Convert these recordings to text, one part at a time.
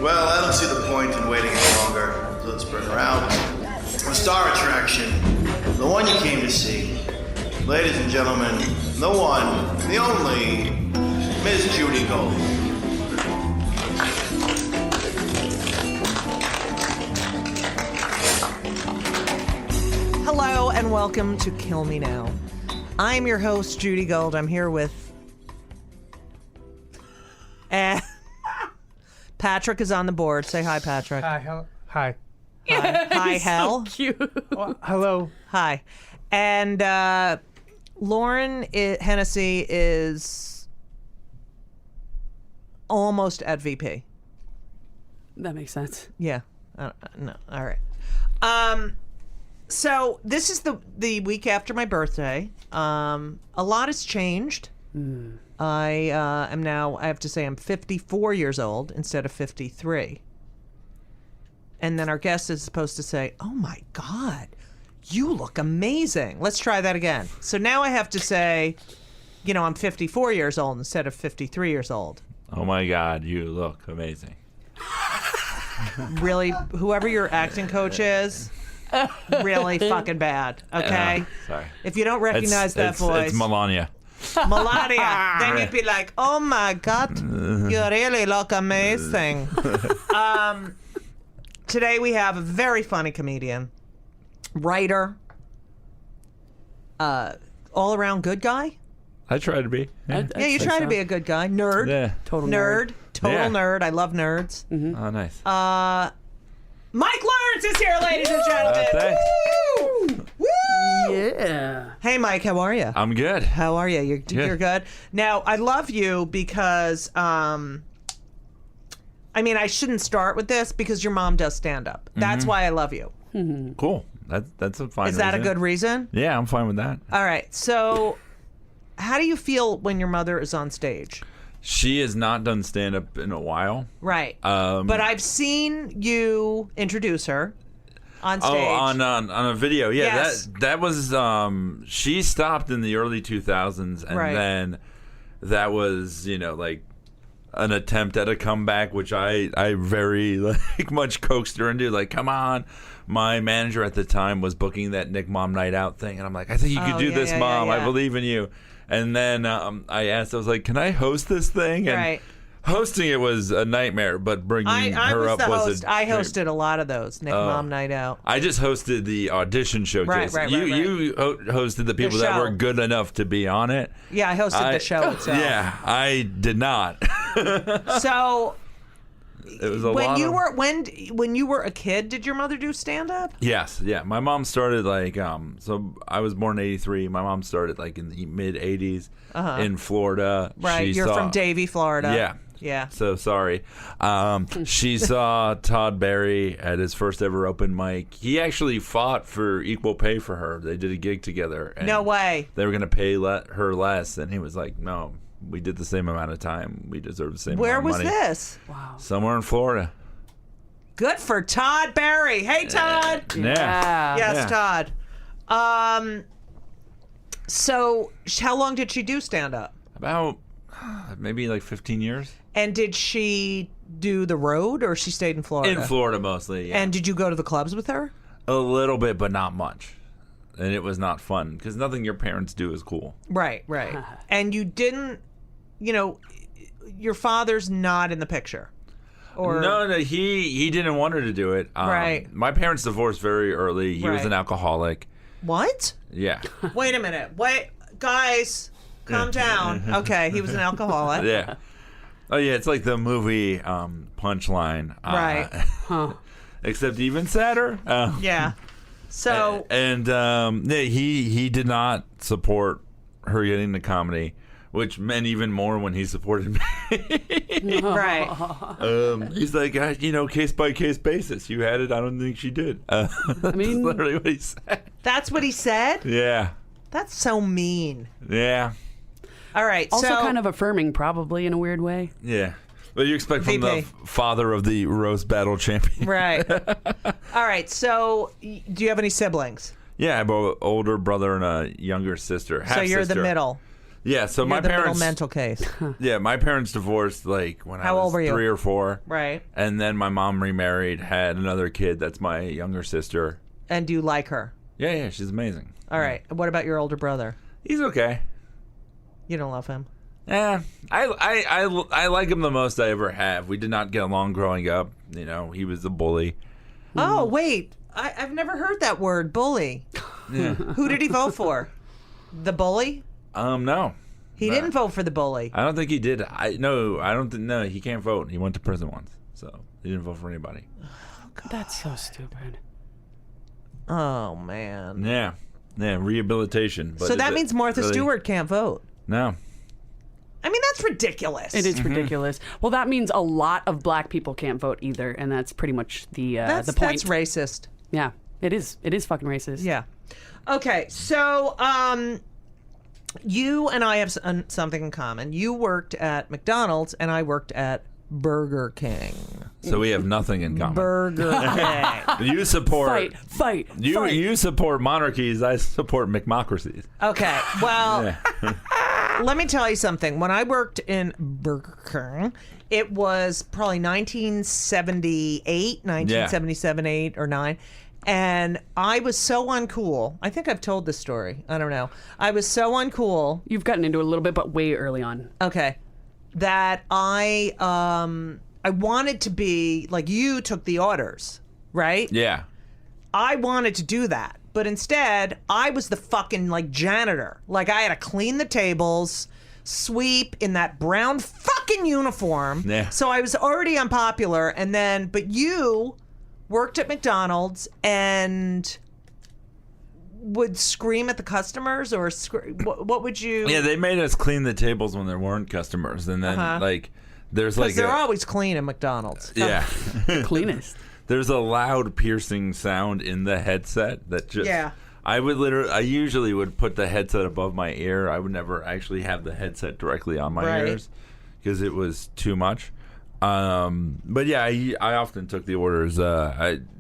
Well, I don't see the point in waiting any longer, so let's bring her out. The star attraction, the one you came to see. Ladies and gentlemen, the one, the only, Miss Judy Gold. Hello and welcome to Kill Me Now. I'm your host, Judy Gold. I'm here with... Patrick is on the board. Say hi, Patrick. Hi. Hi. Hi, Hell. Cute. Well, hello. Hi. And Lauren Hennessy is almost at VP. That makes sense. Yeah. No. All right. So this is the week after my birthday. A lot has changed. I am now, I have to say, I'm 54 years old instead of 53. And then our guest is supposed to say, "Oh my God, you look amazing." Let's try that again. So now I have to say, I'm 54 years old instead of 53 years old. Oh my God, you look amazing. Really, whoever your acting coach is, really fucking bad, okay? Sorry. If you don't recognize that voice. It's Melania. Melania. Then you'd be like, "Oh my God, you really look amazing." Today we have a very funny comedian, writer, all-around good guy. I try to be. Yeah. Yeah, you try to be a good guy. Nerd. Yeah. Total nerd. Total Yeah. nerd. I love nerds. Oh, nice. Mike Lawrence is here, ladies and gentlemen. Thanks. Woo! Woo! Yeah. Hey, Mike, how are you? I'm good. How are you? You're good. Now, I love you because, I shouldn't start with this because your mom does stand up. That's why I love you. Cool. That's a fine Is that a good reason? Yeah, I'm fine with that. All right. So, how do you feel when your mother is on stage? She has not done stand-up in a while. Right. But I've seen you introduce her on stage. Oh, on a video. Yeah, Yes. that was she stopped in the early 2000s, and Right. then that was like an attempt at a comeback, which I very much coaxed her into. Like, come on. My manager at the time was booking that Nick Mom Night Out thing, and I'm like, I think you could do this, Mom. I believe in you. And then I asked, I was like, can I host this thing? And Right. hosting it was a nightmare, but bringing I her was up the was host. I hosted a lot of those Nick Mom Night Out. I just hosted the audition showcase. Right. You hosted the people that show. were good enough to be on it. Yeah, I hosted the show itself. Yeah, I did not. So It was a when lot you of... were when you were a kid, did your mother do stand up? Yes, yeah. My mom started so I was born in '83. My mom started in the mid '80s in Florida. Right. You're from Davie, Florida. Yeah. Yeah. So sorry. She saw Todd Barry at his first ever open mic. He actually fought for equal pay for her. They did a gig together. And No way. They were going to pay her less, and he was like, "No, we did the same amount of time. We deserve the same Where amount of was money." this? Wow. Somewhere in Florida. Good for Todd Barry. Hey, Todd. Yeah. Yes, Yeah. Todd. So how long did she do stand up? About maybe 15 years. And did she do the road, or she stayed in Florida? In Florida mostly, yeah. And did you go to the clubs with her? A little bit, but not much. And it was not fun because nothing your parents do is cool. Right. And you didn't, your father's not in the picture. Or No, he didn't want her to do it. Right. My parents divorced very early. He was Right. an alcoholic. What? Yeah. Wait a minute. Wait, guys, calm down. Okay, he was an alcoholic. Yeah. Oh, yeah, it's like the movie Punchline. Right. Except even sadder. Yeah. So And he did not support her getting into comedy, which meant even more when he supported me. right. He's like, case by case basis. You had it. I don't think she did. I mean, That's literally what he said. That's what he said? Yeah. That's so mean. Yeah. All right. also so, kind of affirming, probably, in a weird way. Yeah. What do you expect from the father of the roast battle champion? Right. All right. So, do you have any siblings? Yeah, I have an older brother and a younger sister. So you're the middle. Yeah, so You're my the middle parents. mental case. Yeah, my parents divorced like when I How was old were you? 3 or 4. Right. And then my mom remarried, had another kid. That's my younger sister. And do you like her? Yeah, she's amazing. All right. What about your older brother? He's okay. You don't love him? Yeah, I like him the most I ever have. We did not get along growing up. You know, he was a bully. Oh, wait. I've never heard that word, bully. Yeah. Who did he vote for? The bully? No. He didn't vote for the bully. I don't think he did. I don't think. No, he can't vote. He went to prison once, so he didn't vote for anybody. That's so stupid. Oh, man. Yeah, rehabilitation. But So is that it means Martha really- Stewart can't vote. No. I mean, that's ridiculous. It is ridiculous. Well, that means a lot of black people can't vote either, and that's pretty much the point. That's racist. Yeah, it is. It is fucking racist. Yeah. Okay, so you and I have something in common. You worked at McDonald's, and I worked at Burger King. So we have nothing in common. Burger King. You support. Fight. You support monarchies. I support McMocracies. Okay, well, Yeah. let me tell you something. When I worked in Burger King, it was probably 1978, 1977, 8, or 9. And I was so uncool. I think I've told this story. I don't know. I was so uncool. You've gotten into it a little bit, but way early on. Okay. That I wanted to be like, you took the orders, right? Yeah. I wanted to do that, but instead I was the fucking like janitor. Like I had to clean the tables, sweep in that brown fucking uniform. Yeah. So I was already unpopular, and then but you worked at McDonald's and would scream at the customers, or what would you? Yeah, they made us clean the tables when there weren't customers, and then like there's like Because they're always clean at McDonald's. yeah. Cleanest. There's a loud piercing sound in the headset that just Yeah. I usually would put the headset above my ear. I would never actually have the headset directly on my Right. ears because it was too much. But yeah, I often took the orders.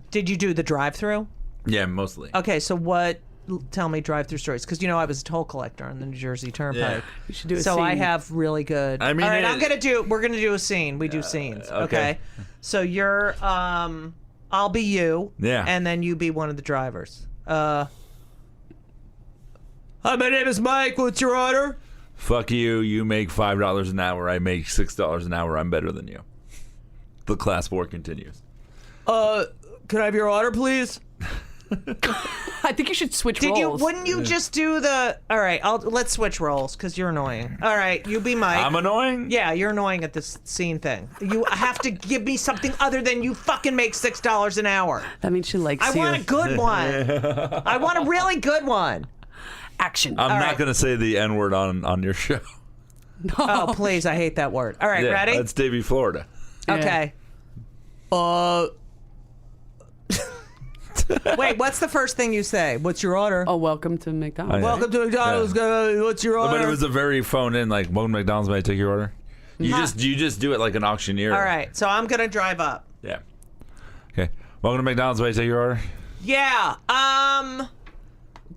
Did you do the drive-through? Yeah, mostly. Okay, so what? Tell me drive-through stories, because you know I was a toll collector on the New Jersey Turnpike. Yeah. We should do a So scene. I have really good. I mean, all right, we're gonna do a scene. We do scenes. Okay. okay. So you're I'll be you. Yeah. And then you be one of the drivers. Hi, my name is Mike. What's your order? Fuck you. You make $5 an hour. I make $6 an hour. I'm better than you. The class war continues. Can I have your order, please? I think you should switch roles. Wouldn't you just do the? All right, let's switch roles because you're annoying. All right, you be Mike. I'm annoying? Yeah, you're annoying at this scene thing. You have to give me something other than you fucking make $6 an hour. That means she likes I you. want a good one. I want a really good one. Action. I'm All not right. going to say the N-word on your show. Oh, please, I hate that word. All right, Yeah, ready? That's Davie, Florida. Okay. Wait, what's the first thing you say? What's your order? Oh, welcome to McDonald's. Oh, yeah. Welcome to McDonald's. What's your order? But it was a very phone in, like, welcome to McDonald's, may I take your order? You just do it like an auctioneer. All right, so I'm gonna drive up. Yeah. Okay. Welcome to McDonald's, may I take your order? Yeah.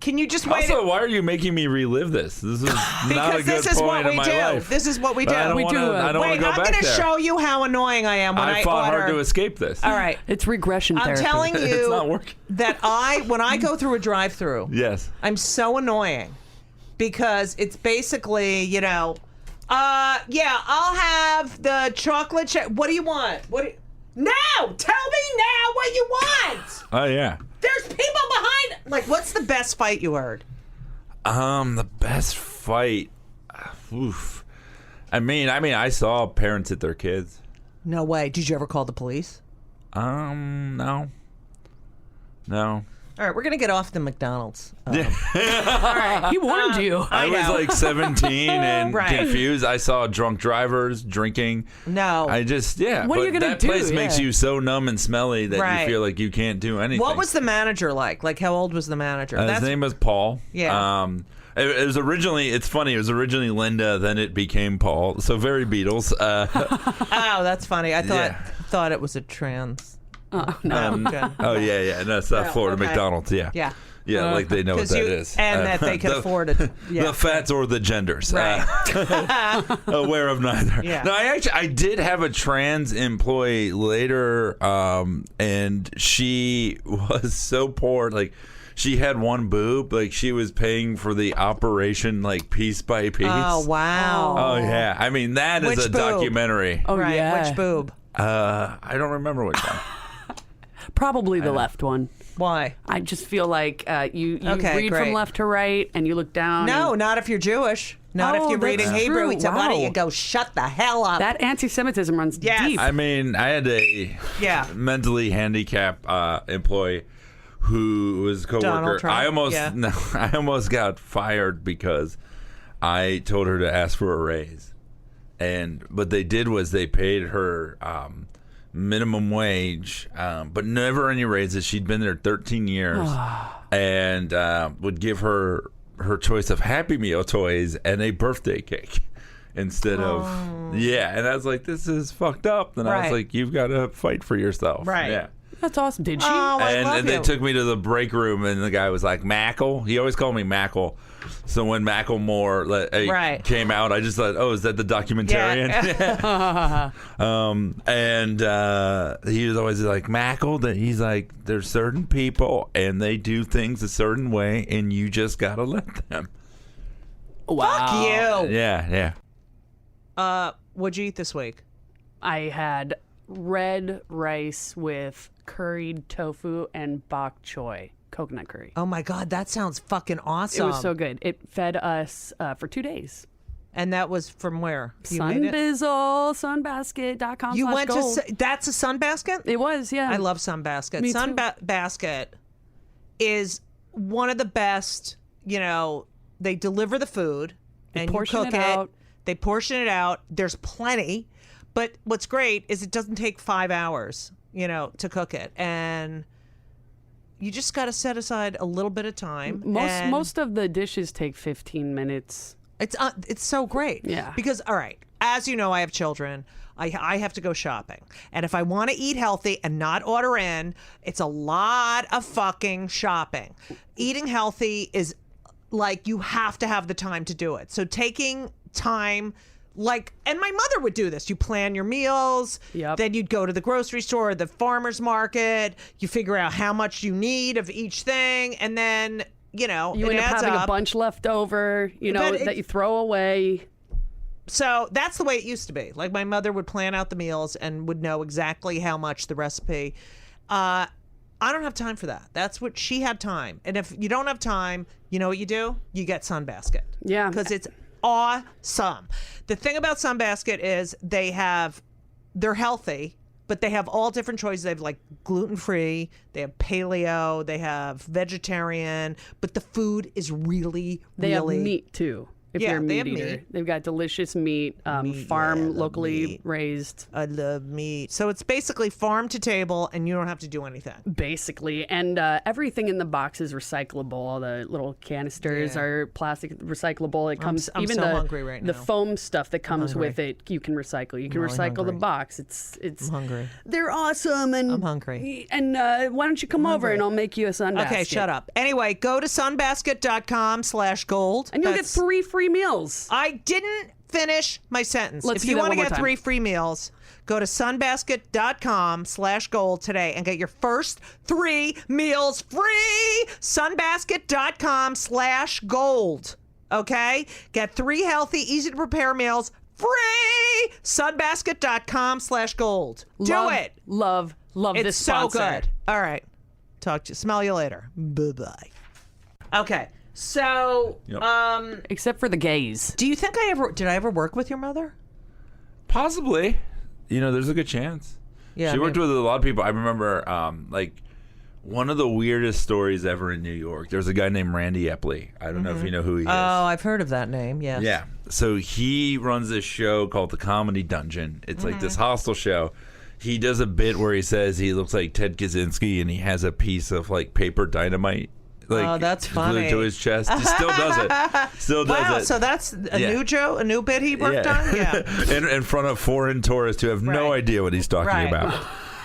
Can you just wait? Also, why are you making me relive this? This is not a Because good this is point what we in my do. life. This is what we do. I don't We want do, to go Wait, I'm back gonna there. show you how annoying I am when I I fought order. hard to escape this. All right. It's regression I'm therapy. telling It's you not working. that when I go through a drive-through, Yes. I'm so annoying because it's basically, yeah, I'll have the chocolate chip. What do you want? No! Tell me now what you want! Oh, yeah. There's people behind. Like, what's the best fight you heard? The best fight. Oof. I mean, I saw parents hit their kids. No way. Did you ever call the police? No. No. All right, we're going to get off the McDonald's. He warned you. I was know. like 17 and Right. confused. I saw drunk drivers drinking. No. I just, What are but you gonna that do? place makes Yeah. you so numb and smelly that Right. you feel like you can't do anything. What was the manager like? Like, how old was the manager? His name was Paul. Yeah. It was originally, it's funny, it was originally Linda, then it became Paul. So very Beatles. Oh, that's funny. I Yeah. thought it was a trans. Oh, no. Okay. Oh, yeah. No, South Florida okay. McDonald's, yeah. Yeah. Yeah, like they know what that is. And that they can afford it. Yeah. The fats or the genders. Right. Aware of neither. Yeah. No, I did have a trans employee later, and she was so poor. Like, she had one boob. Like, she was paying for the operation, like, piece by piece. Oh, wow. Oh, yeah. I mean, that is Which a boob? documentary. Oh, Right. yeah. Which boob? I don't remember which one. Probably the left one. Why? I just feel like you Okay, read great. from left to right and you look down. No, and not if you're Jewish. Not if Oh, you're reading that's Hebrew. true. Why don't Wow. you go shut the hell up? that anti-Semitism runs deep. I mean, I had a Yeah. mentally handicapped employee who was a coworker. Donald Trump, I almost got fired because I told her to ask for a raise, and what they did was they paid her minimum wage, but never any raises. She'd been there 13 years, and would give her choice of Happy Meal toys and a birthday cake. Instead of and I was like, this is fucked up. And I Right. was like, you've got to fight for yourself. Right. Yeah. That's awesome. Did she? Oh, I love And they you. took me to the break room, and the guy was like, Mackle. He always called me Mackle. So when Macklemore Right. came out, I just thought, oh, is that the documentarian? And he was always like, Mackle. That he's like, there's certain people, and they do things a certain way, and you just got to let them. Fuck you. Yeah. What'd you eat this week? I had red rice with curried tofu and bok choy, coconut curry. Oh my God, that sounds fucking awesome. It was so good. It fed us for 2 days. And that was from where? You made it? Sunbizzle, sunbasket.com. You went gold. to that's a Sunbasket? It was, yeah. I love Sunbasket. Me too. Sunbasket is one of the best, they deliver the food and you portion cook it out. They portion it out. There's plenty. But what's great is it doesn't take 5 hours, to cook it. And you just got to set aside a little bit of time. and Most of the dishes take 15 minutes. It's so great. Yeah. Because, all right, as you know, I have children. I have to go shopping. And if I want to eat healthy and not order in, it's a lot of fucking shopping. Eating healthy is like you have to have the time to do it. So taking time, and my mother would do this. You plan your meals. Yep. Then you'd go to the grocery store, the farmer's market. You figure out how much you need of each thing. And then, You it end up adds having up. a bunch left over, But that you throw away. So that's the way it used to be. Like my mother would plan out the meals and would know exactly how much the recipe. I don't have time for that. That's what she had time. And if you don't have time, you know what you do? You get Sunbasket. Yeah. Because it's awesome. The thing about Sunbasket is they're healthy, but they have all different choices. They have like gluten-free, they have paleo, they have vegetarian, but the food is really, They really... have meat, too. If Yeah, you're a they meat have eater. meat. They've got delicious meat, yeah, I farm, love locally meat. raised. I love meat. So it's basically farm to table, and you don't have to do anything. Basically, and everything in the box is recyclable. All the little canisters Yeah. are plastic recyclable. It comes I'm even so the hungry right the now. foam stuff that comes hungry. with it. You can recycle. You can really recycle the hungry. box. It's I'm hungry. they're awesome. And I'm hungry. And why don't you come over hungry. and I'll make you a sunbasket? Okay, shut up. Anyway, go to sunbasket.com/gold. And you'll get 3 free meals. I didn't finish my sentence. Let's if do you that want to one more get time. 3 free meals, go to sunbasket.com/gold today and get your first 3 meals free. Sunbasket.com/gold. Okay? Get 3 healthy, easy to prepare meals free. Sunbasket.com/gold. Do Love, it. Love It's this so sponsor. good. All right. Talk to you. Smell you later. Bye-bye. Okay. So, Yep. Except for the gays. do you think did I ever work with your mother? Possibly. There's a good chance. Yeah, She worked with a lot of people. I remember, one of the weirdest stories ever in New York. There's a guy named Randy Epley. I don't know if you know who he is. Oh, I've heard of that name. Yes. Yeah. So he runs this show called The Comedy Dungeon. It's like this hostile show. He does a bit where he says he looks like Ted Kaczynski and he has a piece of like paper dynamite. Oh, that's funny. Glued to his chest. He still does it. Still does Wow. it. So that's a Yeah. new bit he worked on. Yeah. in front of foreign tourists who have no Right. idea what he's talking Right. about.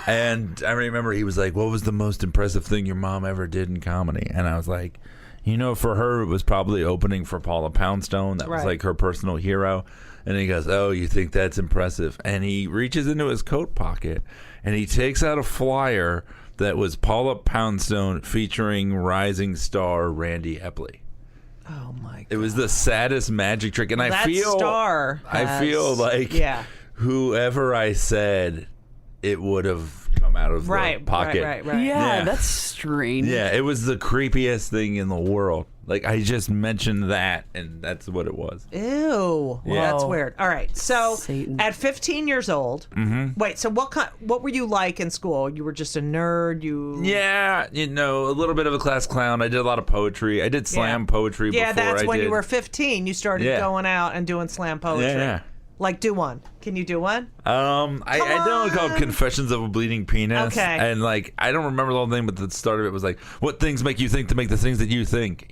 And I remember he was like, "What was the most impressive thing your mom ever did in comedy?" And I was like, for her, it was probably opening for Paula Poundstone. That was Right. like her personal hero. And he goes, "Oh, you think that's impressive?" And he reaches into his coat pocket and he takes out a flyer that was Paula Poundstone featuring rising star Randy Epley. Oh my god. It was the saddest magic trick, and That I feel like yeah. whoever I said, it would have come out of the pocket. Right. Yeah, Yeah. that's strange. Yeah, it was the creepiest thing in the world. Like, I just mentioned that, and that's what it was. Ew. Yeah. That's weird. All right. So Satan. at 15 years old, wait, so what were you like in school? You were just a nerd? Yeah, a little bit of a class clown. I did a lot of poetry. I did slam poetry Yeah, before that's I when did. you were 15. You started Yeah. going out and doing slam poetry. Yeah. Like, do one. Can you do one? I did one called on. Confessions of a Bleeding Penis. Okay. And, like, I don't remember the whole thing, but the start of it was like, what things make you think to make the things that you think,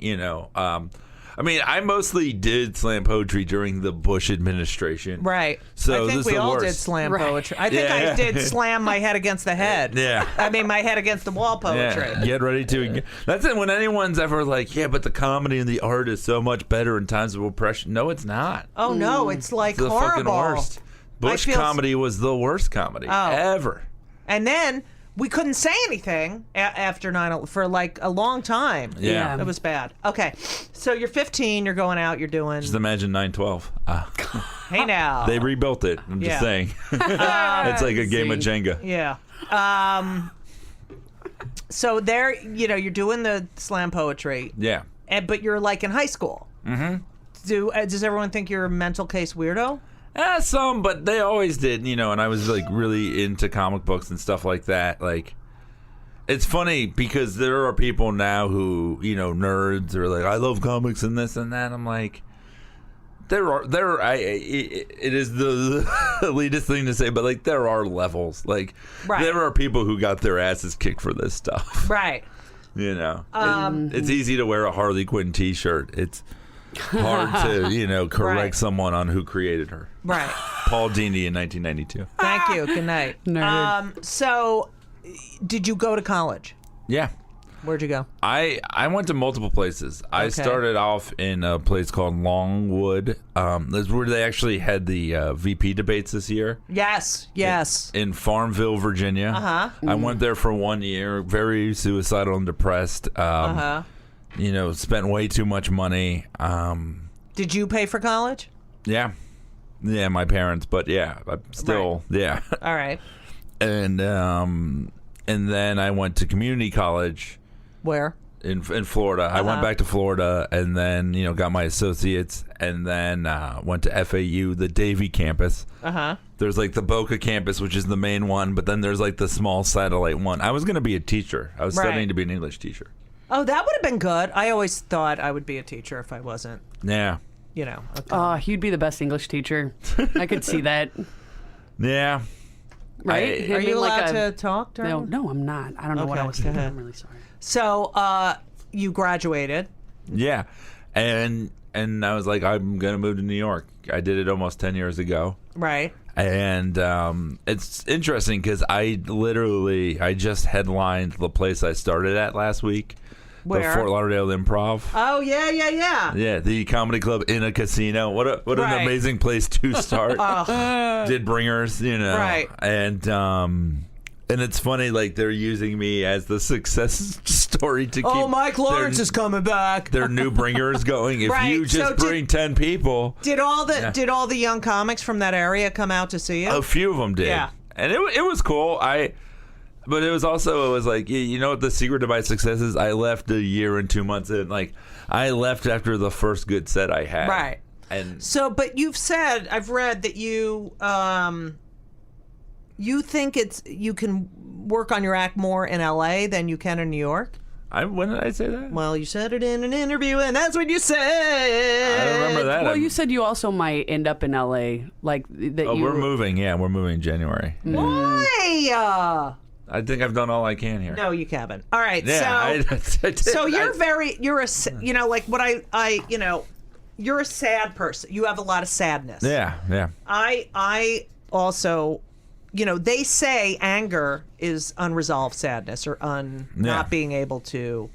I mean, I mostly did slam poetry during the Bush administration. Right. So I this think is we the all did worst. slam Right. poetry. I think I Yeah. did slam my head against the head. Yeah. I mean, my head against the wall poetry. Yeah, get ready to. That's it. When anyone's ever like, yeah, but the comedy and the art is so much better in times of oppression. No, it's not. Oh, no. It's like It's the fucking horrible. worst. Bush feel- comedy was the worst comedy ever. And then we couldn't say anything after 9/11 for like a long time. Yeah. It was bad. Okay. So you're 15, you're going out, you're doing, Just imagine 9/12. hey now. They rebuilt it. I'm just Yeah. saying. It's like a game of Jenga. Yeah. So there, you're doing the slam poetry, Yeah. but you're like in high school. Mm-hmm. Does everyone think you're a mental case weirdo? Some, but they always did, and I was like really into comic books and stuff like that. Like, it's funny because there are people now who, nerds are like, I love comics and this and that. I'm like, it is the elitist thing to say, but like there are levels. Like, Right. there are people who got their asses kicked for this stuff. Right. It's easy to wear a Harley Quinn T-shirt. It's hard to, correct Right. someone on who created her. Right. Paul Dini in 1992. Thank you. Good night. Nerd. So did you go to college? Yeah. Where'd you go? I went to multiple places. I Okay. started off in a place called Longwood. That's where they actually had the VP debates this year. Yes. In Farmville, Virginia. Uh-huh. I went there for 1 year, very suicidal and depressed. Spent way too much money. Did you pay for college? Yeah, my parents, but yeah, I'm still, yeah. All right. And then I went to community college Where? in Florida. I went back to Florida and then, got my associates and then went to FAU, the Davie campus. Uh-huh. There's like the Boca campus, which is the main one, but then there's like the small satellite one. I was going to be a teacher. I was Right. studying to be an English teacher. Oh, that would have been good. I always thought I would be a teacher if I wasn't, Yeah. okay. You'd be the best English teacher. I could see that. Yeah. Right? Are Him you in like allowed a- to talk during? No, I'm not. I don't know what I Okay, was go thinking. ahead. I'm really sorry. So, you graduated. Yeah. And I was like, I'm going to move to New York. I did it almost 10 years ago. Right. And it's interesting because I just headlined the place I started at last week. Where? The Fort Lauderdale Improv. Oh, yeah. Yeah, the comedy club in a casino. What an Right. amazing place to start. Did bringers, Right. And it's funny, like they're using me as the success story to keep. Oh, Mike Lawrence their, is coming back. Their new bringers going. If Right, you just so bring 10 people, Did all the young comics from that area come out to see you? a few of them did. Yeah. And it was cool. But it was like, you know what the secret to my success is? I left a year and 2 months in. Like, I left after the first good set I had. Right. And So, but you've said, I've read that you think you can work on your act more in LA than you can in New York? when did I say that? Well, you said it in an interview, and that's what you said. I don't remember that. Well, you said you also might end up in LA, like that. We're moving. Yeah, we're moving in January. Why? I think I've done all I can here. No, you haven't. All right, Yeah, so I did. so you're a sad person. You have a lot of sadness. Yeah. I also they say anger is unresolved sadness or not being able to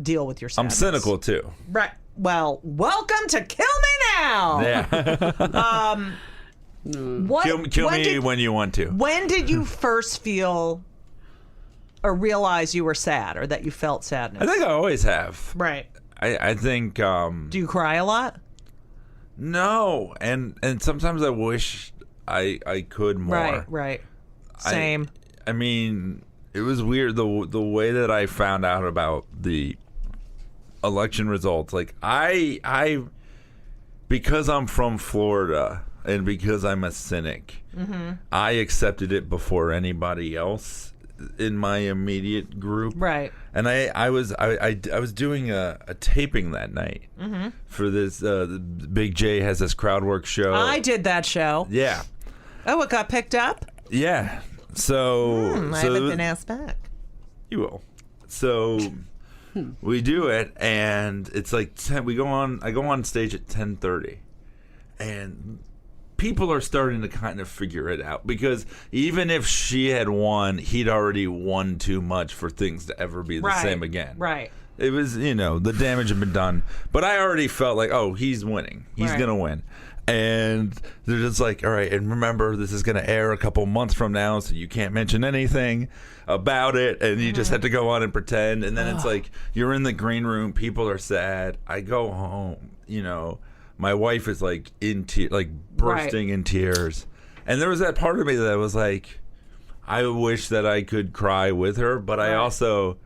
deal with your I'm sadness. cynical too. Right. Well, welcome to Kill Me Now. Yeah. Kill me when you want to. When did you first feel or realize you were sad or that you felt sadness? I think I always have. Right. I think. Do you cry a lot? No, and sometimes I wish I could more. Right. Same. I mean, it was weird the way that I found out about the election results. Like I because I'm from Florida and because I'm a cynic, I accepted it before anybody else in my immediate group. Right. And I was doing a taping that night for this. Big J has this crowd work show. I did that show. Yeah. Oh, it got picked up? Yeah. So I haven't been asked back. You will. So we do it, and it's like 10. I go on stage at 10:30, and people are starting to kind of figure it out because even if she had won, he'd already won too much for things to ever be the same again. Right. It was, the damage had been done. But I already felt like, oh, he's winning. He's going to win. And they're just like, all right, and remember, this is going to air a couple months from now, so you can't mention anything about it. And you just have to go on and pretend. And then it's like, you're in the green room. People are sad. I go home, my wife is like bursting in tears. And there was that part of me that was like, I wish that I could cry with her, but I also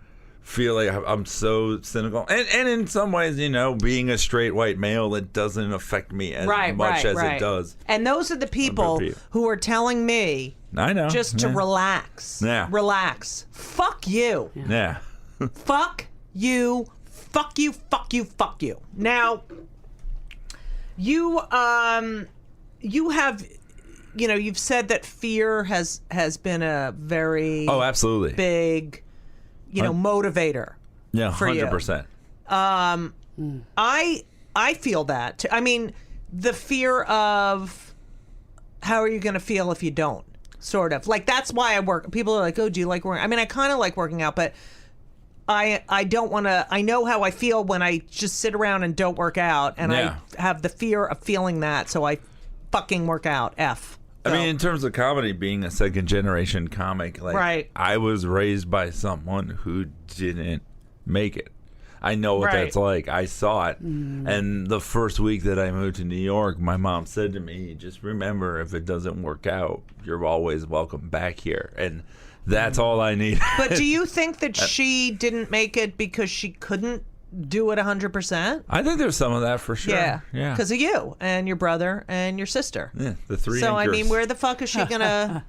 feel like I'm so cynical. And in some ways, being a straight white male, it doesn't affect me as much as it does. And those are the people who are telling me I know. just to relax. Yeah. Relax. Fuck you. Yeah. Fuck you. Fuck you. Fuck you. Fuck you. Now, you have, you've said that fear has been a very absolutely big, motivator. Yeah, for 100%. I feel that. I mean, the fear of how are you going to feel if you don't? Sort of. Like, that's why I work. People are like, oh, do you like working? I mean, I kind of like working out, but I don't want to. I know how I feel when I just sit around and don't work out, and I have the fear of feeling that, so I fucking work out. I mean, in terms of comedy, being a second generation comic, I was raised by someone who didn't make it. I know what that's like. I saw it. And the first week that I moved to New York, my mom said to me, just remember, if it doesn't work out, you're always welcome back here. And that's all I need. But do you think that she didn't make it because she couldn't do it 100%? I think there's some of that for sure. Yeah. Because of you and your brother and your sister. Yeah, the three So, anchors. I mean, where the fuck is she going to...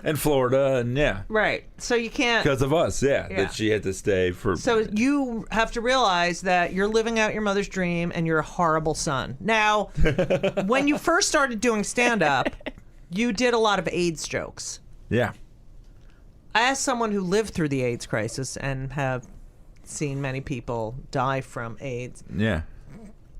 In Florida, and Right. So you can't... Because of us, that she had to stay for... So you have to realize that you're living out your mother's dream and you're a horrible son. Now, when you first started doing stand-up, you did a lot of AIDS jokes. Yeah. As someone who lived through the AIDS crisis and have seen many people die from AIDS. Yeah.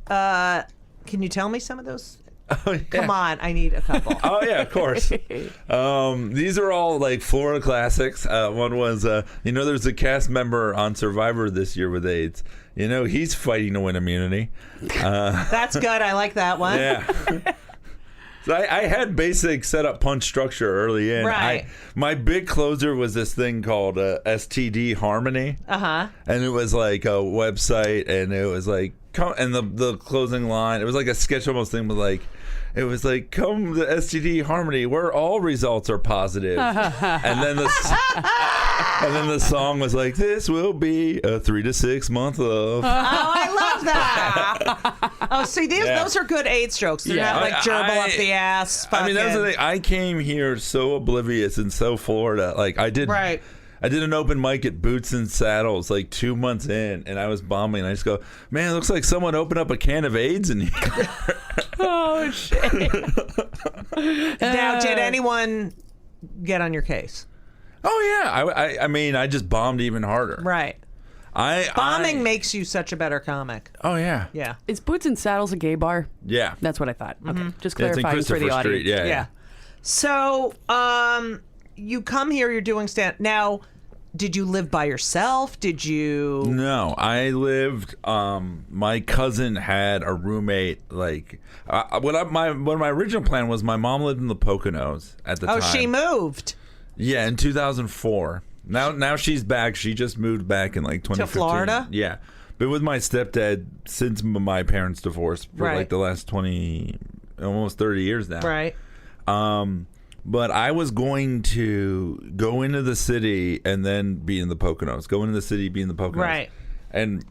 Can you tell me some of those? Oh, yeah. Come on, I need a couple. Oh, yeah, of course. These are all like Florida classics. One was, there's a cast member on Survivor this year with AIDS. He's fighting to win immunity. That's good. I like that one. Yeah. So I had basic setup punch structure early in. Right. My big closer was this thing called STD Harmony. Uh-huh. And it was like a website, and it was like, and the closing line, it was like a sketch almost thing, but like, it was like, come to STD Harmony, where all results are positive. And then the song was like, this will be a 3 to 6 month love. Oh, I love that. Oh, see, those are good AIDS jokes. They're not like gerbil up the ass. I mean, that's the thing. I came here so oblivious and so Florida. Like, I did an open mic at Boots and Saddles like 2 months in, and I was bombing. And I just go, man, it looks like someone opened up a can of AIDS in here. Oh, shit. Now, did anyone get on your case? Oh, yeah. I mean, I just bombed even harder. Right. Bombing makes you such a better comic. Oh, yeah. Yeah. Is Boots and Saddles a gay bar? Yeah. That's what I thought. Okay. Just Yeah, it's in clarifying for the Christopher audience. Street. Yeah. So, you come here, you're doing stand. Now, did you live by yourself? Did you? No, I lived. My cousin had a roommate. Like, my original plan was my mom lived in the Poconos at the time. Oh, she moved Yeah, in 2004. Now she's back. She just moved back in like 2015. to Florida. Yeah, but with my stepdad since my parents divorced for Right. like the last 20, almost 30 years now. Right. But I was going to go into the city and then be in the Poconos. Go into the city, be in the Poconos. Right. And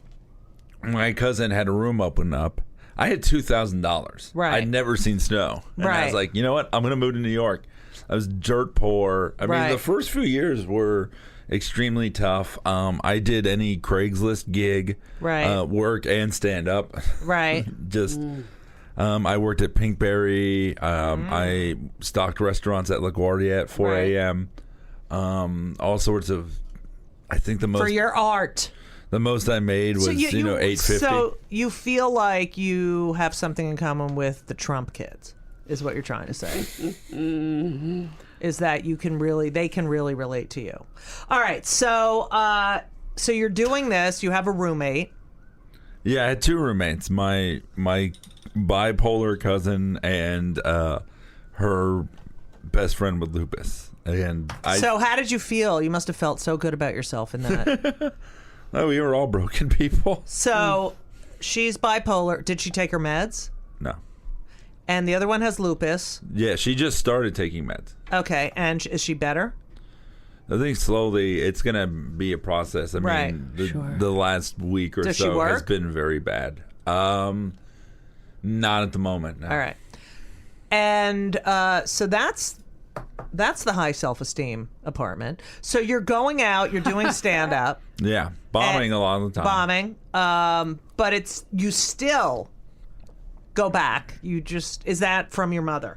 my cousin had a room open up. I had $2,000. Right. I'd never seen snow. And I Right. was like, you know what? I'm going to move to New York. I was dirt poor. I mean, Right. the first few years were extremely tough. I did any Craigslist gig, Right. work and stand up. Right. Just I worked at Pinkberry. I stocked restaurants at LaGuardia at 4 Right. a.m. All sorts of. I think the For your art. most I made was $850. So you feel like you have something in common with the Trump kids, is what you're trying to say. Is that they can really relate to you. All right, so so you're doing this. You have a roommate. Yeah, I had two roommates. My bipolar cousin and her best friend with lupus. And So how did you feel? You must have felt so good about yourself in that. Oh, we were all broken people. So she's bipolar. Did she take her meds? No. And the other one has lupus. Yeah, she just started taking meds. Okay, and is she better? I think slowly it's going to be a process. I Right. mean, the last week or Does she so has work? been very bad. Not at the moment. No. All right. And so that's the high self-esteem apartment. So you're going out, you're doing stand-up. Yeah, bombing a lot of the time. Bombing. But you still go back. Is that from your mother?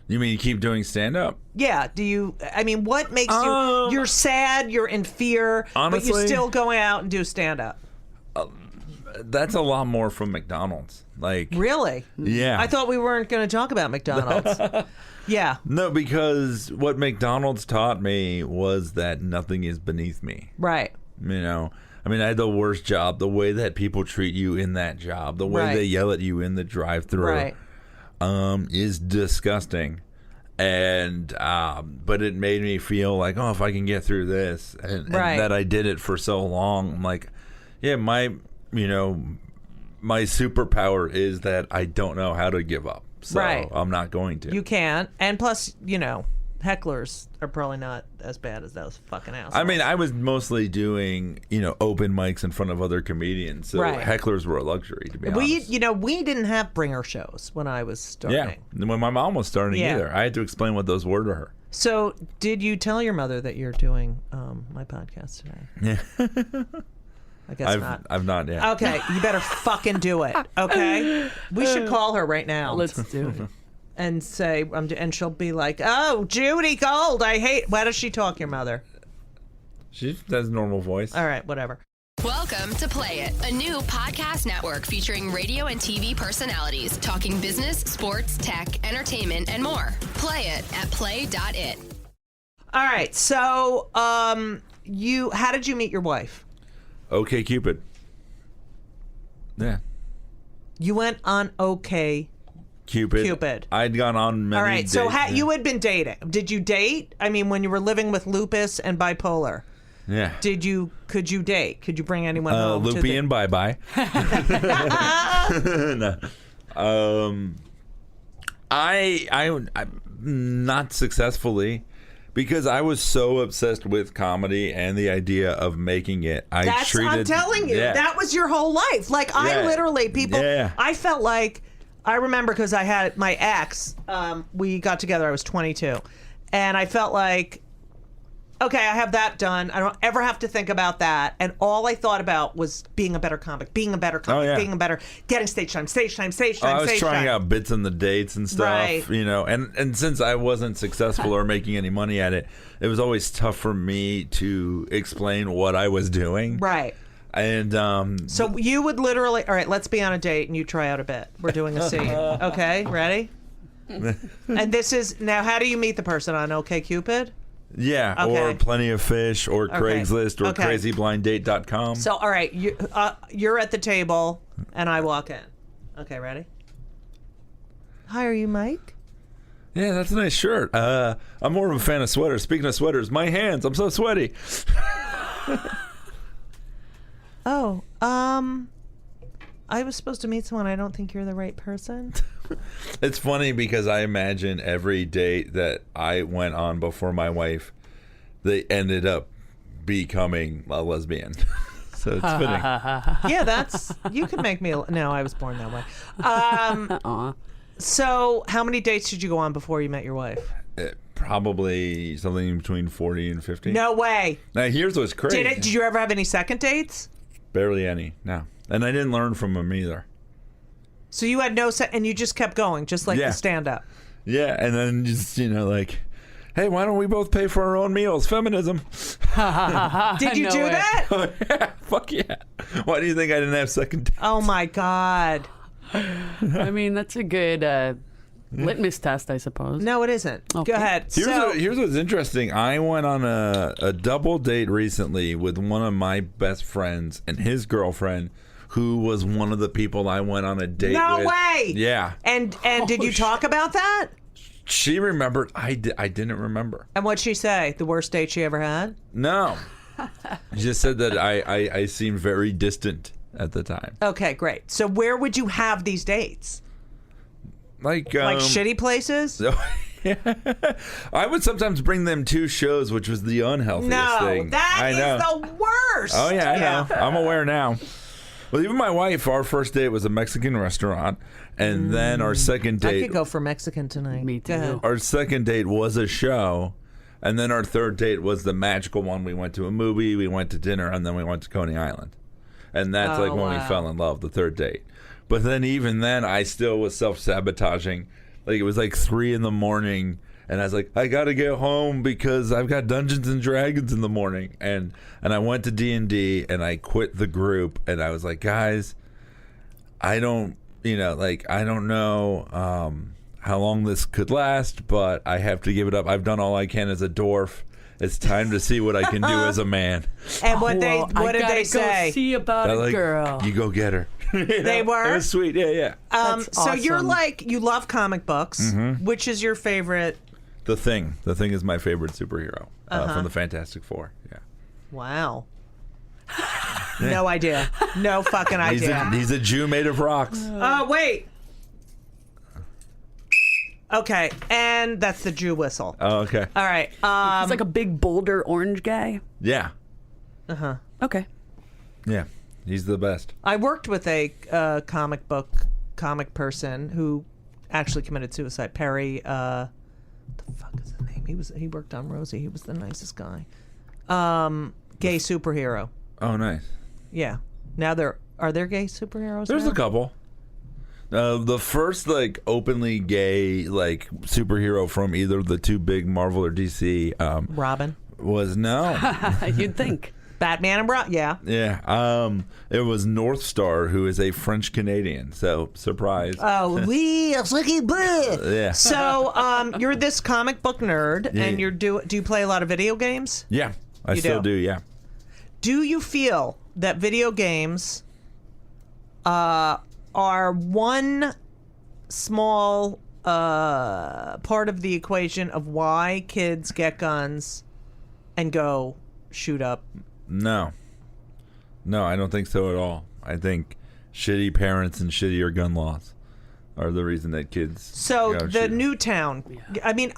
You mean you keep doing stand-up? Yeah. What makes you're sad, you're in fear, but Honestly- you're still going out and do stand-up? That's a lot more from McDonald's. Like, Really? yeah. I thought we weren't going to talk about McDonald's. Yeah. No, because what McDonald's taught me was that nothing is beneath me. Right. You know, I mean, I had the worst job. The way that people treat you in that job, the way Right. they yell at you in the drive-thru, Right. is disgusting. And but it made me feel like, oh, if I can get through this, and Right. that I did it for so long, I'm like, yeah, my superpower is that I don't know how to give up. So Right. I'm not going to. You can't. And plus, hecklers are probably not as bad as those fucking assholes. I mean, I was mostly doing, open mics in front of other comedians, so Right. hecklers were a luxury, to be honest. we didn't have bringer shows when I was starting. Yeah, when my mom was starting Yeah. either, I had to explain what those were to her. So, did you tell your mother that you're doing my podcast today? Yeah, I guess not. I've not yet. Okay, you better fucking do it. Okay, we should call her right now. Let's do it. And say, and she'll be like, "Oh, Judy Gold, I hate." Why does she talk, your mother? She has a normal voice. All right, whatever. Welcome to Play It, a new podcast network featuring radio and TV personalities talking business, sports, tech, entertainment, and more. Play it at play.it. All right, so how did you meet your wife? Okay, Cupid. Yeah, You went on OK. Cupid. I'd gone on many All right, so dates, you had been dating. Did you date? I mean, when you were living with lupus and bipolar, yeah. could you date? Could you bring anyone home? to Loopy the- and bye-bye. No. I not successfully, because I was so obsessed with comedy and the idea of making it. I'm telling you, that was your whole life. Like, I Yeah. literally, people, Yeah. I felt like, I remember because I had my ex, we got together, I was 22, and I felt like, okay, I have that done. I don't ever have to think about that. And all I thought about was being a better comic, Oh, yeah. getting stage time. I was trying out bits in the dates and stuff, Right. and since I wasn't successful or making any money at it, it was always tough for me to explain what I was doing. Right. And So you would literally, all right, let's be on a date and you try out a bit. We're doing a scene. Okay, ready? And this is now. How do you meet the person on OkCupid? Yeah, Okay. or Plenty of Fish, or Craigslist, or Okay. crazyblinddate.com. So, all right, you're at the table, and I walk in. Okay, ready? Hi, are you Mike? Yeah, that's a nice shirt. I'm more of a fan of sweaters. Speaking of sweaters, my hands, I'm so sweaty. Oh, I was supposed to meet someone. I don't think you're the right person. It's funny because I imagine every date that I went on before my wife, they ended up becoming a lesbian. So it's fitting. Yeah, you could make me. No, I was born that way. So, how many dates did you go on before you met your wife? Probably something between 40 and 50. No way. Now, here's what's crazy. Did you ever have any second dates? Barely any, no. And I didn't learn from them either. So you had no and you just kept going, just like Yeah. the stand-up. Yeah, and then just, like, hey, why don't we both pay for our own meals? Feminism. Did you No do way. that? Oh, yeah. Fuck yeah. Why do you think I didn't have second dates? Oh my God. I mean, that's a good litmus test, I suppose. No, it isn't. Okay. Go ahead. Here's what's interesting. I went on a double date recently with one of my best friends and his girlfriend, who was one of the people I went on a date No with. way. Yeah. And did you talk about that? She remembered. I didn't remember. And what'd she say? The worst date she ever had? No. She just said that I seemed very distant at the time. Okay, great. So where would you have these dates? Like Shitty places? I would sometimes bring them to shows, which was the unhealthiest No, thing. that I is know. the worst. Oh yeah, I know. I'm aware now. Well, even my wife, our first date was a Mexican restaurant, and then our second I date, could go for Mexican tonight. Me Go ahead. too. our second date was a show, and then our third date was the magical one. We went to a movie, we went to dinner, and then we went to Coney Island, and that's like when we wow. fell in love. The third date, but then even then, I still was self-sabotaging. Like it was like 3 a.m. And I was like, I gotta get home because I've got Dungeons and Dragons in the morning. And I went to D&D and I quit the group. And I was like, guys, I don't know how long this could last, but I have to give it up. I've done all I can as a dwarf. It's time to see what I can do as a man. And what Well, what did they go say? See about I a like, girl. you go get her. They were? It was sweet. Yeah. That's So you're awesome. like, you love comic books. Mm-hmm. Which is your favorite? The Thing. The Thing is my favorite superhero from the Fantastic Four. Yeah. Wow. No idea. No fucking idea. He's a Jew made of rocks. Wait. Okay, and that's the Jew whistle. Oh, okay. All right. He's like a big boulder orange guy. Yeah. Okay. Yeah. He's the best. I worked with a comic person who actually committed suicide. Perry. What the fuck is his name? He worked on Rosie. He was the nicest guy. Gay superhero. Oh, nice. Yeah. Now are there gay superheroes? There's now? a couple. The first openly gay superhero from either of the two big Marvel or DC Robin. was no. You'd think. Batman and Robin. Yeah. Yeah. It was North Star, who is a French Canadian. So surprise. Oh, we are looking good. Yeah. So, you're this comic book nerd, Yeah. and do you play a lot of video games? Yeah. I You still do? do. Yeah. Do you feel that video games are one small part of the equation of why kids get guns and go shoot up? No, I don't think so at all. I think shitty parents and shittier gun laws are the reason that kids. So go the shoot. Newtown. I mean,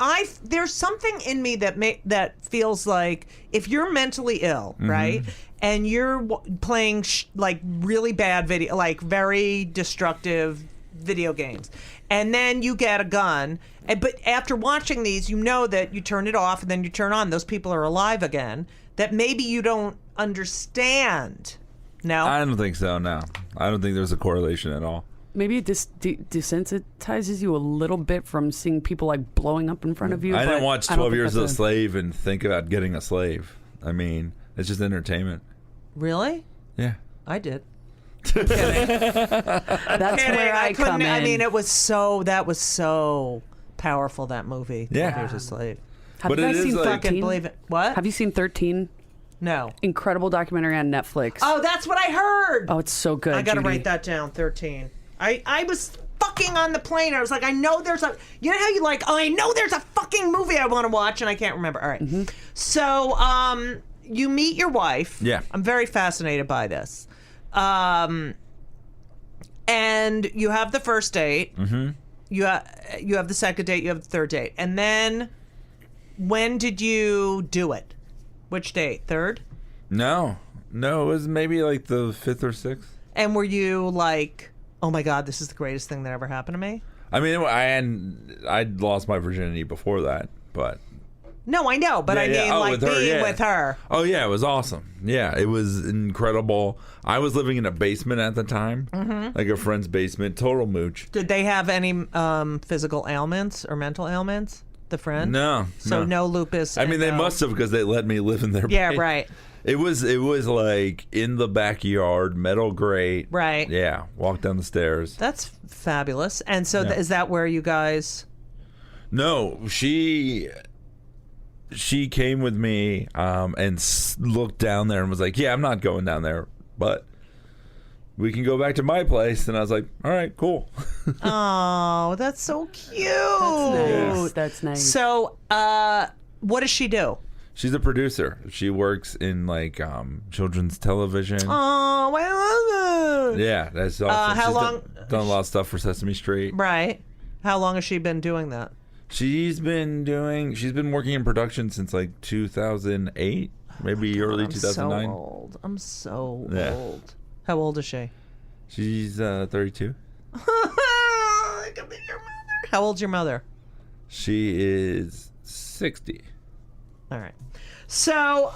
there's something in me that feels like if you're mentally ill, Mm-hmm. right, and you're playing really bad video, like very destructive video games, and then you get a gun, but after watching these, you know that you turn it off and then you turn on. Those people are alive again. That maybe you don't understand. No. I don't think so. No, I don't think there's a correlation at all. Maybe it desensitizes you a little bit from seeing people blowing up in front of you. I didn't but watch I don't 12 think Years that's a Slave and think about getting a slave. I mean, it's just entertainment. Really? Yeah. I did. That's where I come couldn't. in. I mean, that was so powerful, that movie. 12 Yeah. Years a Slave. Have But you it guys is seen like- Fucking 13? believe it. What? Have you seen 13? No. Incredible documentary on Netflix. Oh, that's what I heard. Oh, it's so good. I gotta Judy. write that down. 13. I was fucking on the plane. I was like, I know there's a. You know how you like? Oh, I know there's a fucking movie I want to watch, and I can't remember. All right. So, you meet your wife. Yeah. I'm very fascinated by this. And you have the first date. Mm-hmm. You have the second date. You have the third date, and then when did you do it? Which date? Third? No, it was maybe like the 5th or 6th. And were you like, oh my God, this is the greatest thing that ever happened to me? I mean, I'd lost my virginity before that, but No, I know, but Yeah, I yeah. mean, Oh, like with her, being yeah. with her. oh yeah, it was awesome. Yeah, it was incredible. I was living in a basement at the time, like a friend's basement, total mooch. Did they have any physical ailments or mental ailments? The friend? No, So no lupus. I mean, and they no- must have because they let me live in their. Yeah, basement. right. It was like in the backyard, metal grate. Right. Yeah, walk down the stairs. That's fabulous. And so Yeah. is that where you guys? No, she came with me and looked down there and was like, "Yeah, I'm not going down there, but we can go back to my place." And I was like, "All right, cool." Oh, that's so cute. That's nice. That's nice. So, what does she do? She's a producer. She works in like children's television. Oh, I love it. Yeah, that's awesome. how She's long- done a lot of stuff for Sesame Street. Right. How long has she been doing that? She's been working in production since like 2008, maybe early I'm 2009. so old. I'm so Yeah. old. How old is she? She's 32. I could be your mother. How old's your mother? She is 60. All right. So,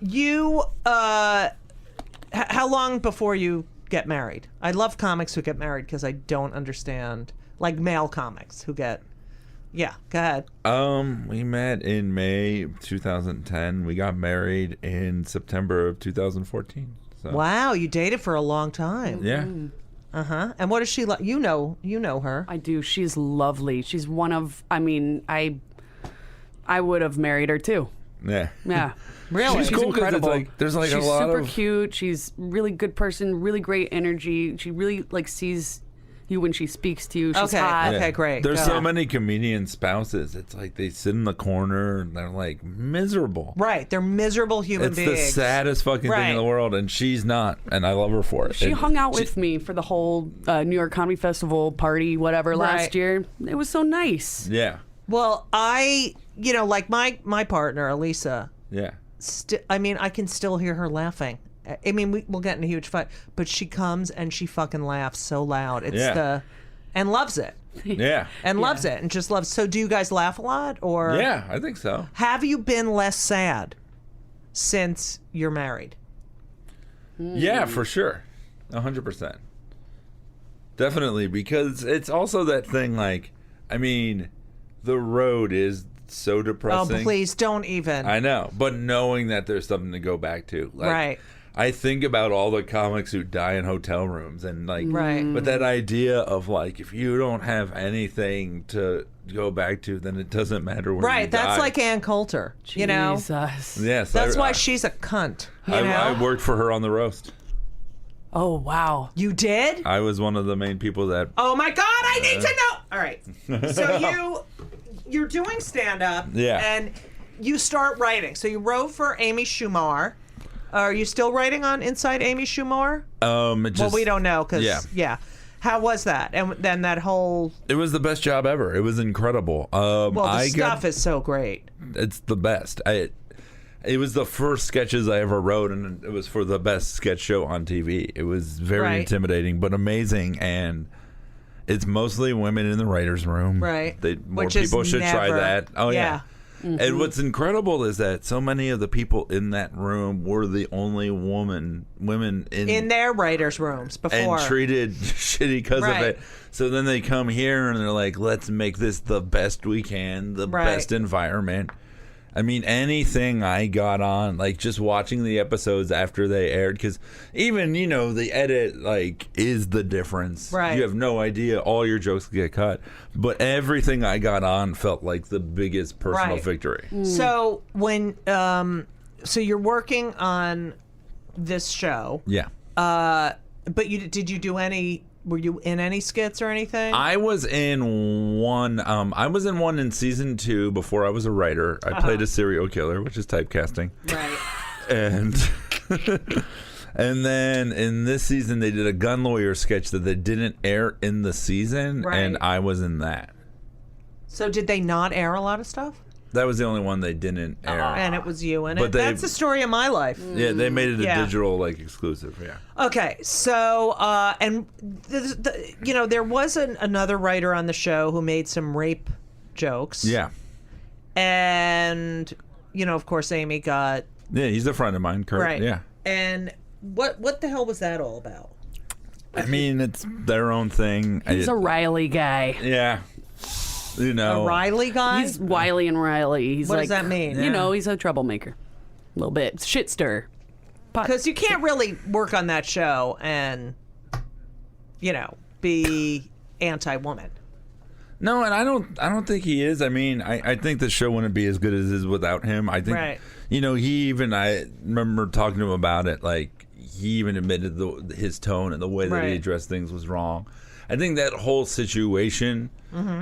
you, how long before you get married? I love comics who get married because I don't understand, like male comics who get, yeah, go ahead. We met in May 2010. We got married in September of 2014. So, Wow, you dated for a long time. yeah. Uh-huh. And what is she like? You know her. I do. She's lovely. She's one of. I mean, I would have married her too. Yeah. Yeah. Really? She's She's cool 'cause it's incredible. like, there's like She's a lot super of cute. She's really good person. Really great energy. She really like sees you when she speaks to you. She's Okay. hot. Okay, great. There's Go. so many comedian spouses. It's like they sit in the corner and they're like miserable. Right. They're miserable human It's beings. the saddest fucking thing Right. in the world, and she's not, and I love her for it. She And hung out with me for the whole New York Comedy Festival party, whatever, Right. last year. It was so nice. Yeah, Well, like my partner, Elisa, yeah. I mean, I can still hear her laughing. I mean, we'll get in a huge fight, but she comes and she fucking laughs so loud. It's Yeah. and loves it. Yeah. And loves it and just loves. So do you guys laugh a lot, or Yeah, I think so. have you been less sad since you're married? Yeah, for sure. 100%. Definitely, because it's also that thing like, I mean, the road is so Oh, depressing. please don't even. I know, but knowing that there's something to go back to. Like, Right. I think about all the comics who die in hotel rooms and like, Right. but that idea of like, if you don't have anything to go back to, then it doesn't matter where you Right. That's die. like Ann Coulter. You know. Jesus. Yes. That's why she's a cunt. You know. I worked for her on the roast. Oh, wow. You did? I was one of the main people that. Oh my God! I need to know. All right. So you're doing stand up. Yeah. And you start writing. So you wrote for Amy Schumer. Are you still writing on Inside Amy Schumer? It just, Well, we don't know because Yeah. How was that? And then that whole It was the best job ever. It was incredible. the stuff is so great. It's the best. It was the first sketches I ever wrote, and it was for the best sketch show on TV. It was very Right. intimidating, but amazing, and it's mostly women in the writers' room. Right. More Which is people should try never- that. Oh yeah. Yeah. And what's incredible is that so many of the people in that room were the only women In their writers' rooms before. and treated shitty because Right. of it. So then they come here and they're like, let's make this the best we can, the Right. best environment. I mean, anything I got on, like just watching the episodes after they aired, because even, the edit, like, is the difference. Right. You have no idea. All your jokes get cut. But everything I got on felt like the biggest personal victory. So when, so you're working on this show. Yeah. But did you do any? Were you in any skits or anything? I was in one. I was in one in season 2 before I was a writer. I played a serial killer, which is typecasting. Right. And and then in this season they did a gun lawyer sketch that they didn't air in the season, Right. and I was in that. So did they not air a lot of stuff? That was the only one they didn't air. And it was you in But it. they- That's the story of my life. Yeah, they made it a Yeah. digital exclusive. Yeah. Okay, so and there was another writer on the show who made some rape jokes. Yeah. And of course, Amy got Yeah, he's a friend of mine, Kurt. right. Yeah. And what the hell was that all about? I mean, it's their own thing. He's a Riley guy. Yeah. A Riley guy? He's Wiley and Riley. He's What like, does that mean? He's a troublemaker. A little bit. Shit stir. Because you can't really work on that show and, be anti-woman. No, and I don't think he is. I mean, I think the show wouldn't be as good as it is without him. I think, Right. I remember talking to him about it. Like, he even admitted his tone and the way that he Right. addressed things was wrong. I think that whole situation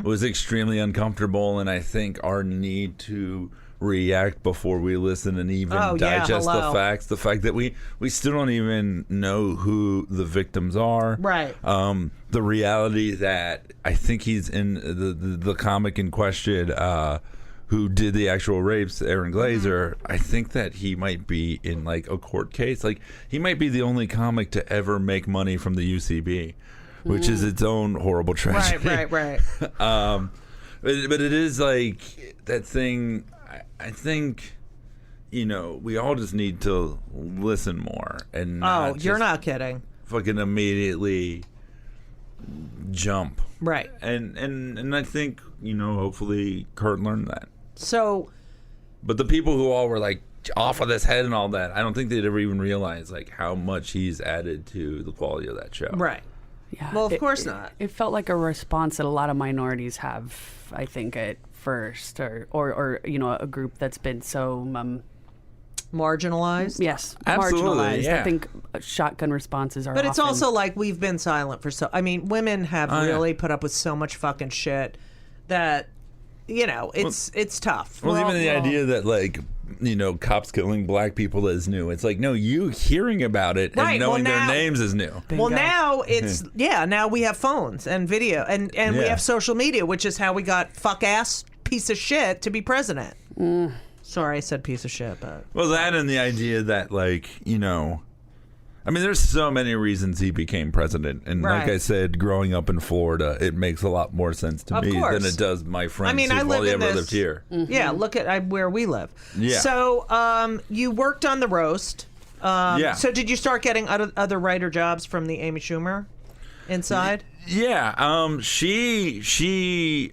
was extremely uncomfortable, and I think our need to react before we listen and even digest the facts, the fact that we still don't even know who the victims are. Right. The reality that I think he's in the comic in question who did the actual rapes, Aaron Glazer, I think that he might be in like a court case. Like, he might be the only comic to ever make money from the UCB, which is its own horrible tragedy. Right. But it is like that thing. I think, we all just need to listen more and not you're just not kidding. fucking immediately jump. Right. And I think, hopefully Kurt learned that. So, But the people who all were like off of this head and all that, I don't think they'd ever even realize like how much he's added to the quality of that show. right. Yeah. Well, of course not. It felt like a response that a lot of minorities have, I think, at first, or a group that's been so Marginalized. yes, Absolutely, marginalized. yeah. I think shotgun responses are. But it's often- also like we've been silent for so. I mean, women have really put up with so much fucking shit that it's tough. Well, even the idea that like cops killing black people is new. It's like, no, you hearing about it Right, and well, knowing their now- names is new. Well, now it's now we have phones and video and we Yeah. have social media, which is how we got fuck ass piece of shit to be president. Sorry, I said piece of shit, but Well, that and the idea that like I mean, there's so many reasons he became president, and like Right. I said, growing up in Florida, it makes a lot more sense to Of me course. than it does my friends I mean, who've I live only in ever this. lived here. Yeah, look at where we live. Yeah. So, you worked on the roast. Yeah. So, did you start getting other writer jobs from the Amy Schumer inside? Yeah,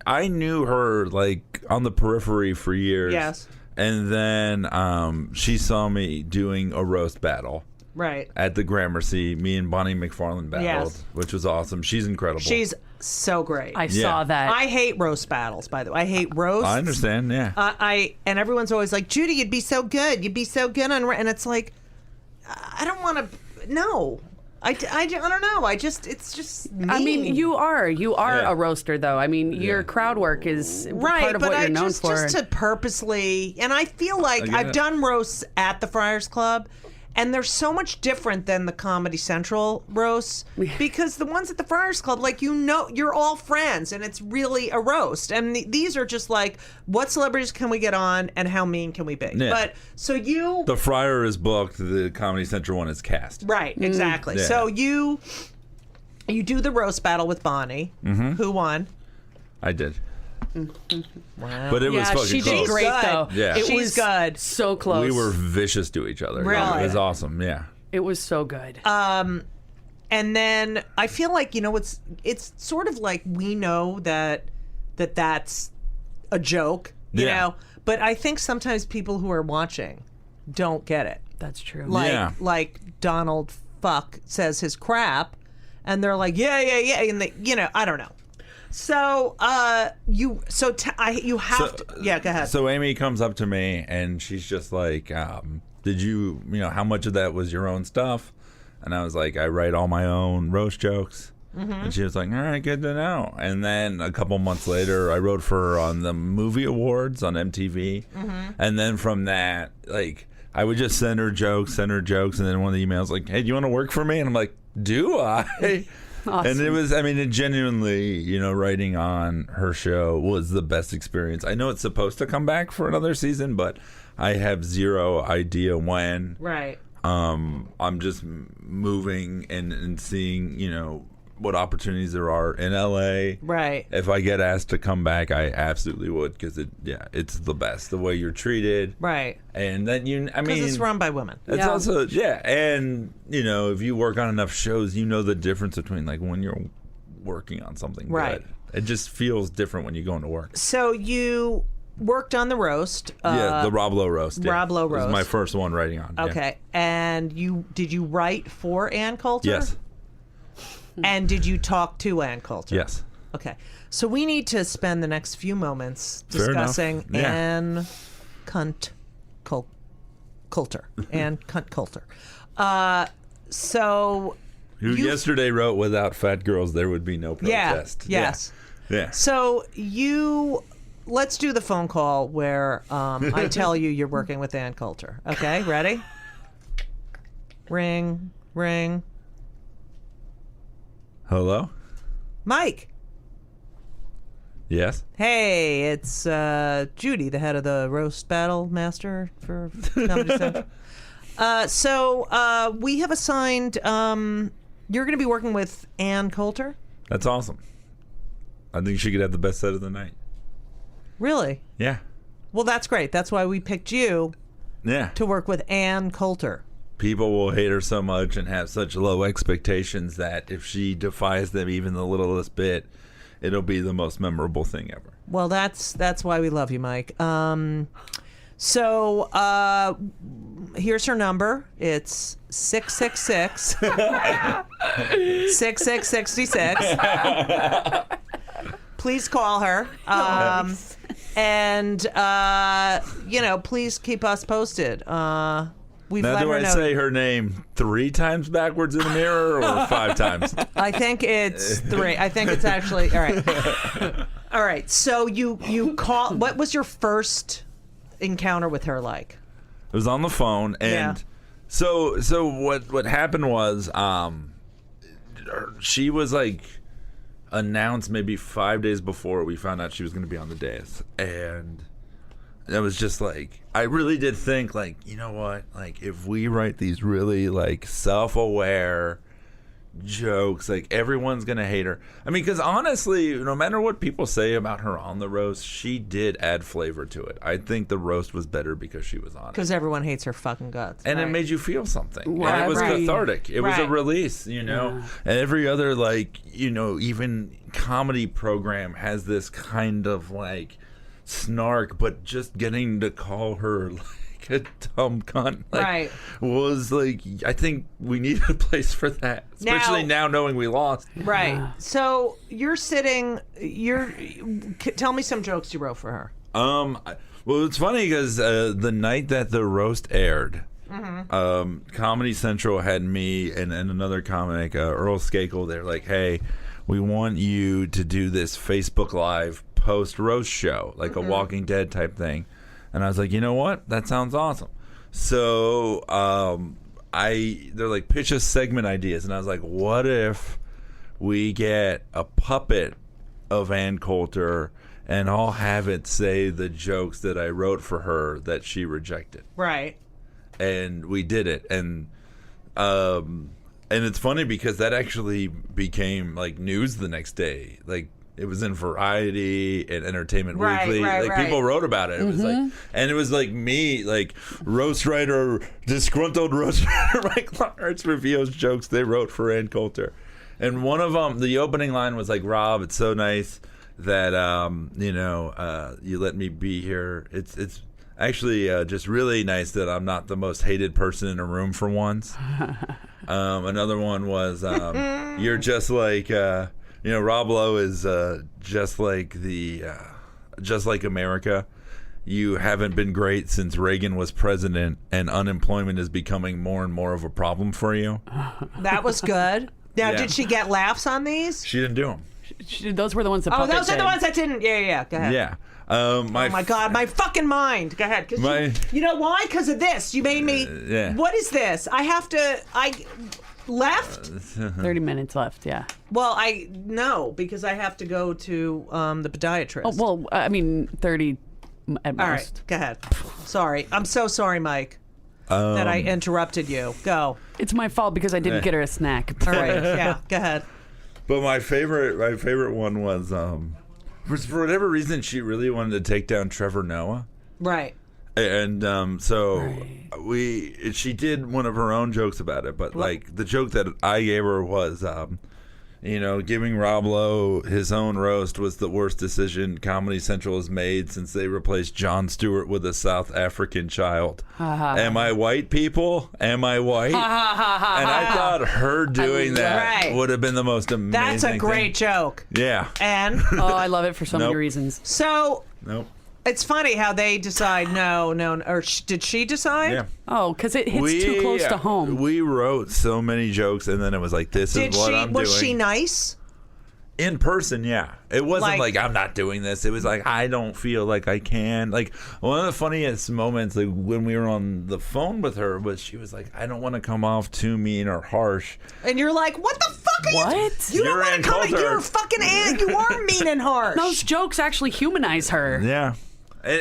I knew her like on the periphery for years. Yes. And then she saw me doing a roast battle Right. at the Gramercy. Me and Bonnie McFarlane battled, Yes. which was awesome. She's incredible. She's so great. I saw that. I hate roast battles, by the way. I hate roasts. I understand, yeah. And everyone's always like, Judy, you'd be so good. You'd be so good on. And it's like, I don't want to. No, I don't know. It's just. Mean. I mean, you are Yeah. a roaster, though. I mean, your crowd work is right, part of but what you're I known just for. just to purposely, and I feel like I get I've it. done roasts at the Friars Club. And they're so much different than the Comedy Central roasts because the ones at the Friars Club, like, you're all friends and it's really a roast. And these are just like, what celebrities can we get on and how mean can we be? Yeah. But so you. The Friar is booked. The Comedy Central one is cast. Right, exactly. Yeah. So you do the roast battle with Bonnie. Mm-hmm. Who won? I did. Wow. But it was yeah, fucking she close. did great Good. though. Yeah. It She's was good. so close. We were vicious to each other. Really? It was awesome, yeah. It was so good. And then I feel like, it's sort of like we know that that's a joke, you Yeah. know, But I think sometimes people who are watching don't get it. That's true. Like Donald Fuck says his crap, and they're like, yeah, and they, I don't know. So you have to go ahead. So Amy comes up to me and she's just like, did you how much of that was your own stuff? And I was like, I write all my own roast jokes. And she was like, all right, good to know. And then a couple months later, I wrote for her on the movie awards on MTV. And then from that, like, I would just send her jokes. And then one of the emails like, hey, do you want to work for me? And I'm like, do I? Awesome. And it genuinely, writing on her show was the best experience. I know it's supposed to come back for another season, but I have zero idea when. Right. I'm just moving and seeing, what opportunities there are in LA. Right. If I get asked to come back, I absolutely would, because it's the best, the way you're treated. Right. And then because it's run by women. It's also and if you work on enough shows, you know the difference between like when you're working on something right. good. It just feels different when you go into work. So you worked on the roast. The Rob Lowe roast. Yeah. Rob Lowe roast. This is my first one writing on. Okay. Yeah. And did you write for Ann Coulter? Yes. And did you talk to Ann Coulter? Yes. Okay. So we need to spend the next few moments Fair discussing enough. Yeah. Ann Coulter. Ann Coulter. So Who yesterday wrote, without fat girls, there would be no protest. Yes. Yeah. So let's do the phone call where I tell you you're working with Ann Coulter. Okay, ready? Ring. Hello? Mike. Yes? Hey, it's Judy, the head of the roast battle master for Comedy Central. So we have assigned, you're going to be working with Ann Coulter? That's awesome. I think she could have the best set of the night. Really? Yeah. Well, that's great. That's why we picked you Yeah. to work with Ann Coulter. People will hate her so much and have such low expectations that if she defies them even the littlest bit, it'll be the most memorable thing ever. Well, that's why we love you, Mike. So here's her number. It's 666 6666. Please call her. And please keep us posted. We've Now, let do her I know. say her name 3 times backwards in the mirror or 5 times? I think it's 3. I think it's actually all right. All right. So you call. What was your first encounter with her like? It was on the phone, and so what happened was she was like announced maybe 5 days before we found out she was going to be on the dais, and I was just like, I really did think, like, you know what, like, if we write these really like self-aware jokes, like, everyone's gonna hate her. I mean, because honestly, no matter what people say about her on the roast, she did add flavor to it. I think the roast was better because she was on it. Because everyone hates her fucking guts. And right. it made you feel something. Right, And it was right. cathartic. It was a Right. release, And every other, like, even comedy program has this kind of, like, snark, but just getting to call her, like, a dumb cunt, like, Right. was, like, I think we needed a place for that. Especially now knowing we lost. Right. So you're sitting. Tell me some jokes you wrote for her. Well, it's funny because the night that the roast aired, Comedy Central had me and another comic, Earl Skakel. They're like, "Hey, we want you to do this Facebook Live post roast show, like a Walking Dead type thing." And I was like, you know what? That sounds awesome. So they're like, pitch us segment ideas, and I was like, what if we get a puppet of Ann Coulter and I'll have it say the jokes that I wrote for her that she rejected. Right. And we did it, and it's funny because that actually became like news the next day. Like, it was in Variety and Entertainment Weekly. People wrote about it. It was like, and it was like me, like, roast writer, disgruntled roast writer Mike Lawrence reviews jokes they wrote for Ann Coulter. And one of them, the opening line was like, "Rob, it's so nice that you let me be here. It's actually just really nice that I'm not the most hated person in a room for once. Another one was you're just like Rob Lowe is just like America. You haven't been great since Reagan was president, and unemployment is becoming more and more of a problem for you. That was good. Now, Yeah. did she get laughs on these? She didn't do them. Those were the ones that Oh, Puppet those are did. the ones that didn't. Yeah. Go ahead. Yeah. Oh my God, my fucking mind. Go ahead. 'Cause you know why? Because of this. You made me. Yeah. What is this? Left? 30 minutes left, yeah. Well, no, because I have to go to the podiatrist. Oh, well, I mean, 30 at most. All right, go ahead. Sorry. I'm so sorry, Mike, that I interrupted you. Go. It's my fault because I didn't get her a snack. All right, yeah, go ahead. But my favorite one was for whatever reason she really wanted to take down Trevor Noah. Right. And she did one of her own jokes about it, but like the joke that I gave her was giving Rob Lowe his own roast was the worst decision Comedy Central has made since they replaced Jon Stewart with a South African child. Am I white, people? Am I white? And I thought her doing that would have been the most amazing That's a great joke. Yeah. And Oh, I love it for so many Nope. reasons. so Nope. it's funny how they decide no, or did she decide? Yeah. Oh, because it hits too close to home. We wrote so many jokes, and then it was like, this is what I'm doing. Was she nice? In person, yeah. It wasn't Like- like I'm not doing this. It was like I don't feel like I can. Like one of the funniest moments, like when we were on the phone with her, was she was like, I don't want to come off too mean or harsh. And you're like, what the fuck are you? What? You don't You're want Ann to come. Coulter. You're a fucking Ann. You are mean and harsh. Those jokes actually humanize her. Yeah.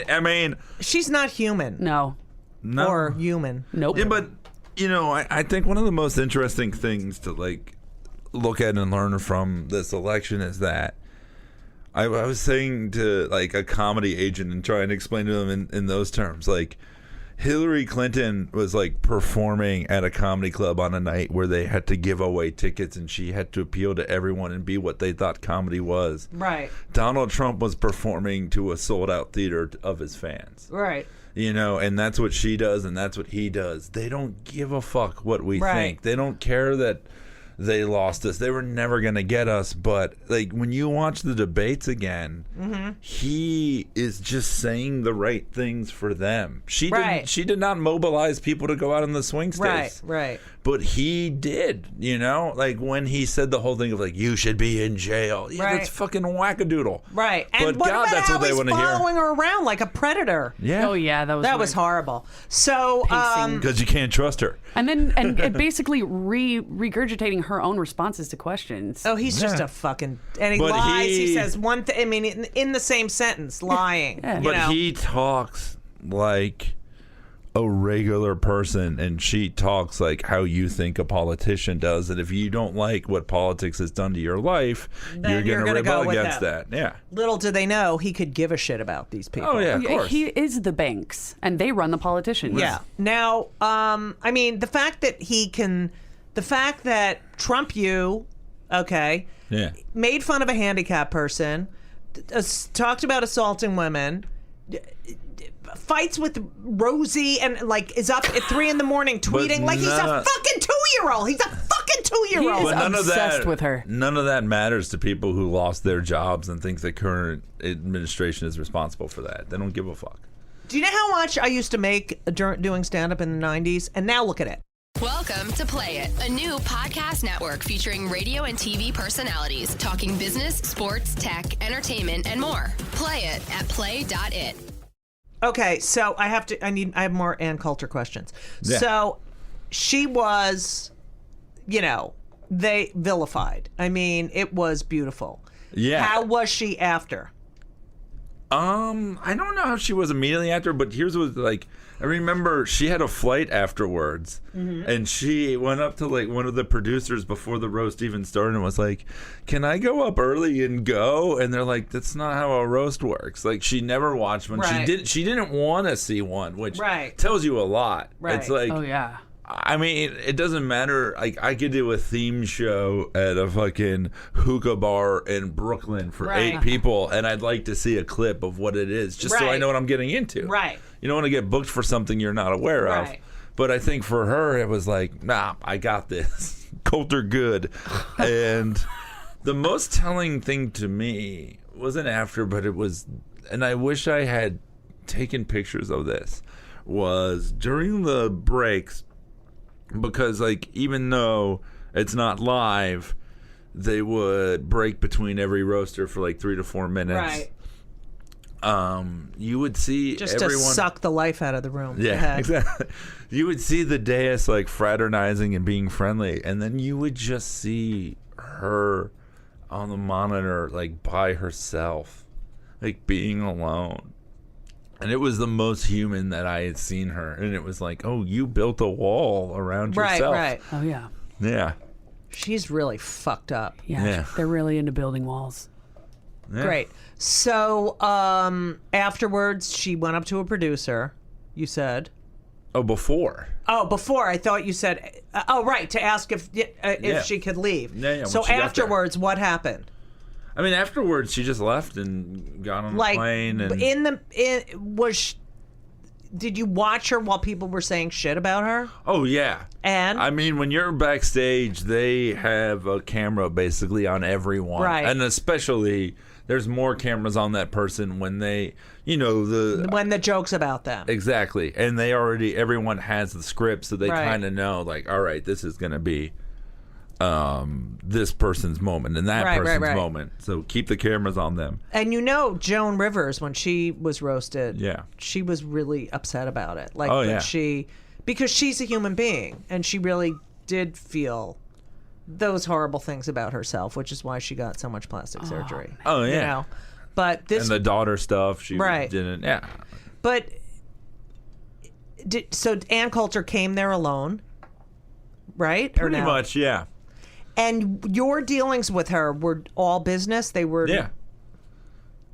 I mean, She's not human. No. no. Or human. Nope. Yeah, but I think one of the most interesting things to like look at and learn from this election is that I was saying to like a comedy agent and try and explain to them in those terms, like Hillary Clinton was like performing at a comedy club on a night where they had to give away tickets and she had to appeal to everyone and be what they thought comedy was. Right. Donald Trump was performing to a sold out theater of his fans. Right. And that's what she does and that's what he does. They don't give a fuck what we Right. think. They don't care that they lost us. They were never going to get us. But like when you watch the debates again, he is just saying the right things for them. She did not mobilize people to go out in the swing states. Right. But he did, like when he said the whole thing of like, you should be in jail. Yeah, Right. that's fucking wackadoodle. Right. And But what God, about that's how what they he's want to hear. following her around like a predator? Yeah. Oh, yeah, that was That was weird. horrible. So, Pacing. Because you can't trust her. And then and basically regurgitating her own responses to questions. oh, he's just Yeah. a fucking, and he But lies. He he- says one thing. I mean, in the same sentence, lying. Yeah. you But know? he talks like a regular person, and she talks like how you think a politician does. And if you don't like what politics has done to your life, Then you're you're going to gonna go rebel with against them. that. Yeah. Little do they know he could give a shit about these people. Oh, yeah, of course. He is the banks, and they run the politicians. Yeah. Now, I mean, the fact that Trump, okay, Yeah. made fun of a handicapped person, talked about assaulting women, fights with Rosie, and like is up at 3 a.m. tweeting like he's a fucking 2-year-old. He's a fucking 2-year-old. He is But none of obsessed that with her. None of that matters to people who lost their jobs and think the current administration is responsible for that. They don't give a fuck. Do you know how much I used to make doing stand-up in the 90s? And now look at it. Welcome to Play It, a new podcast network featuring radio and TV personalities talking business, sports, tech, entertainment, and more. Play it at play.it. Okay, so I have more Ann Coulter questions. Yeah. So she was, they vilified. I mean, it was beautiful. Yeah. How was she after? I don't know how she was immediately after, but here's what like I remember she had a flight afterwards, and she went up to like one of the producers before the roast even started and was like, "Can I go up early and go?" And they're like, "That's not how a roast works." Like she never watched one. Right. She didn't want to see one, which Right. tells you a lot. Right. It's like Oh, yeah. I mean, it doesn't matter. Like, I could do a theme show at a fucking hookah bar in Brooklyn for Right. 8 people, and I'd like to see a clip of what it is, just so I Right. know what I'm getting into. Right. You don't want to get booked for something you're not aware of. Right. But I think for her, it was like, nah, I got this. Coulter good. And the most telling thing to me wasn't after, but it was, and I wish I had taken pictures of this, was during the breaks, because like even though it's not live, they would break between every roaster for like 3 to 4 minutes. Right. You would see Just everyone to suck the life out of the room. Go Yeah, ahead. exactly. You would see the dais like fraternizing and being friendly, and then you would just see her on the monitor like by herself, like being alone. And it was the most human that I had seen her. And it was like, oh, you built a wall around yourself. Right. Oh, yeah. Yeah. She's really fucked up. Yeah. Yeah. They're really into building walls. Yeah. Great. So afterwards, she went up to a producer, you said. Oh, before. Oh, before I thought you said, right, to ask if Yeah. she could leave. Yeah, when so she got there. afterwards, what happened? I mean, afterwards, she just left and got on the Like, plane. And did you watch her while people were saying shit about her? oh, yeah. And I mean, when you're backstage, they have a camera basically on everyone. Right. And especially, there's more cameras on that person when they, when the joke's about them. exactly. And everyone has the script, so they Right. kind of know, like, all right, this is going to be this person's moment and that Right, right, person's right. moment. So keep the cameras on them. And Joan Rivers, when she was roasted, Yeah. she was really upset about it. Like, Oh, that yeah. because she's a human being, and she really did feel those horrible things about herself, which is why she got so much plastic surgery. Oh, yeah. You know? But this, And the daughter stuff, she Right. didn't. Yeah. but so Ann Coulter came there alone, right? Or Pretty no? much, yeah. And your dealings with her were all business. They were, Yeah.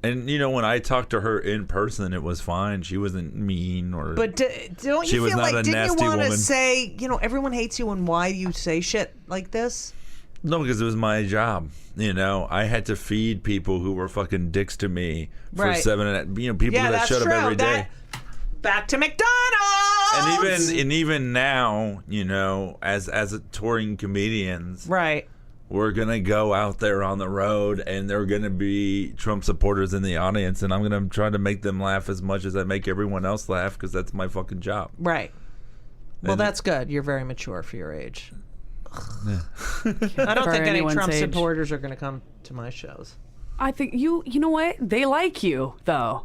And, when I talked to her in person, it was fine. She wasn't mean or... But don't She you was feel not like, a didn't you nasty want to woman. say, everyone hates you, and why you say shit like this? No, because it was my job. I had to feed people who were fucking dicks to me for Right. 7 and people Yeah, that that's showed true. up every day. Back to McDonald's. And even now, as a touring comedians, Right. we're gonna go out there on the road, and there are gonna be Trump supporters in the audience, and I'm gonna try to make them laugh as much as I make everyone else laugh, because that's my fucking job. Right. Well, And- that's good. You're very mature for your age. I don't For think any anyone's Trump age. supporters are going to come to my shows. I think you know what? They like you, though.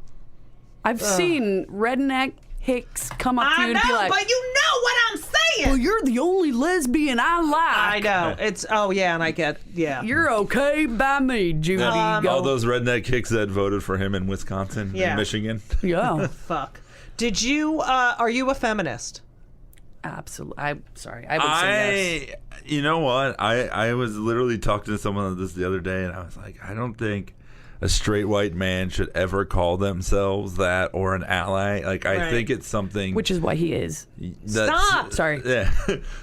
I've seen redneck hicks come up to you and be like, but you know what I'm saying. well, you're the only lesbian I like. I know. It's, and I get, You're okay by me, Judy All Gold. those redneck kicks that voted for him in Wisconsin Yeah. and Michigan. Yeah, fuck. Did you, are you a feminist? absolutely. I'm sorry. I would say yes. You know what? I was literally talking to someone about this the other day, and I was like, I don't think a straight white man should ever call themselves that or an ally. Like, I Right. think it's something Which is why he is. that's, Stop! Sorry. Yeah,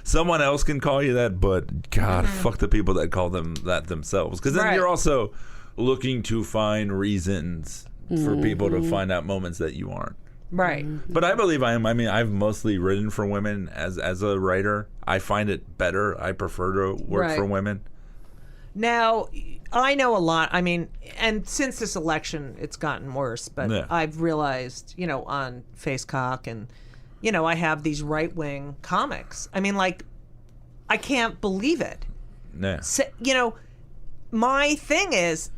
someone else can call you that, but God, fuck the people that call them that themselves. Because then Right. you're also looking to find reasons for people to find out moments that you aren't. Right. But I believe I am. I mean, I've mostly written for women as a writer. I find it better. I prefer to work Right. for women. Now, I know a lot. I mean, and since this election, it's gotten worse. But Yeah. I've realized, on Facecock and, I have these right-wing comics. I mean, like, I can't believe it. Yeah. So, my thing is,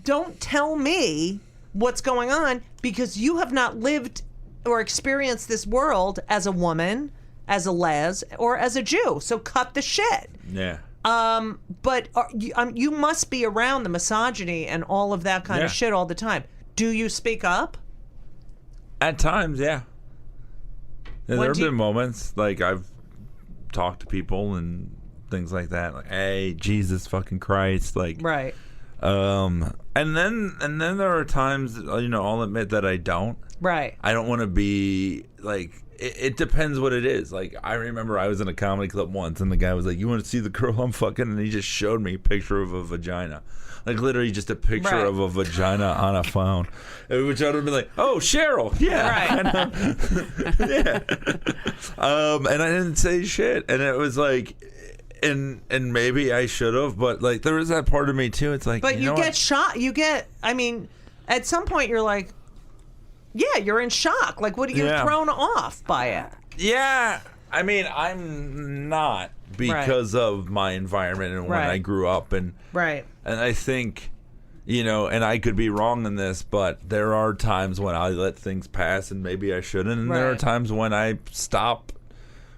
don't tell me what's going on because you have not lived or experienced this world as a woman, as a les, or as a Jew. So cut the shit. Yeah. But you must be around the misogyny and all of that kind of Yeah. shit all the time. Do you speak up? At times, yeah. When Yeah, there have do you- been moments like I've talked to people and things like that. Like, hey, Jesus fucking Christ, like. Right. And then there are times, I'll admit that I don't. Right. I don't want to be like it depends what it is. Like, I remember I was in a comedy club once, and the guy was like, "You want to see the girl I'm fucking?" And he just showed me a picture of a vagina. Like, literally just a picture Right. of a vagina on a phone. Which I would have been like, "Oh, Cheryl, yeah." Right. Yeah. And I didn't say shit. And it was like, and maybe I should have, but like, there was that part of me too. It's like, But you know get what? shot. I mean, at some point you're like, yeah, you're in shock. Like, what are you Yeah. thrown off by it? Yeah, I mean, I'm not because of my environment and when Right. I grew up, and Right. I think, and I could be wrong in this, but there are times when I let things pass, and maybe I shouldn't, and there are Right. times when I stop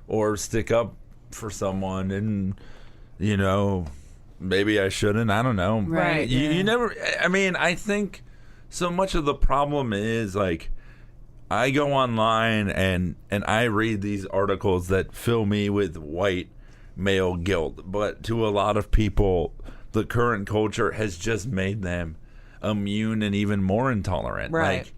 or stick up for someone, and maybe I shouldn't. I don't know. Right. You never. I mean, I think so much of the problem is like, I go online and I read these articles that fill me with white male guilt, but to a lot of people, the current culture has just made them immune and even more intolerant. Right. Like,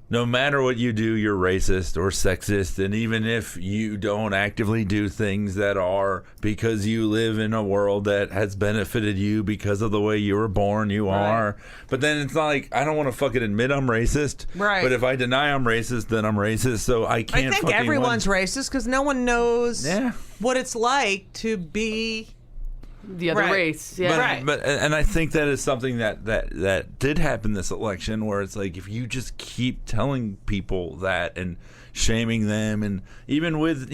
no matter what you do, you're racist or sexist, and even if you don't actively do things that are because you live in a world that has benefited you because of the way you were born, you are. But then it's not like, I don't want to fucking admit I'm racist. Right. But if I deny I'm racist, then I'm racist, so I can't I think fucking everyone's racist because no one knows Yeah. what it's like to be. The other Right. race. Yeah. But, Right. and I think that is something that did happen this election, where it's like, if you just keep telling people that and shaming them, and even with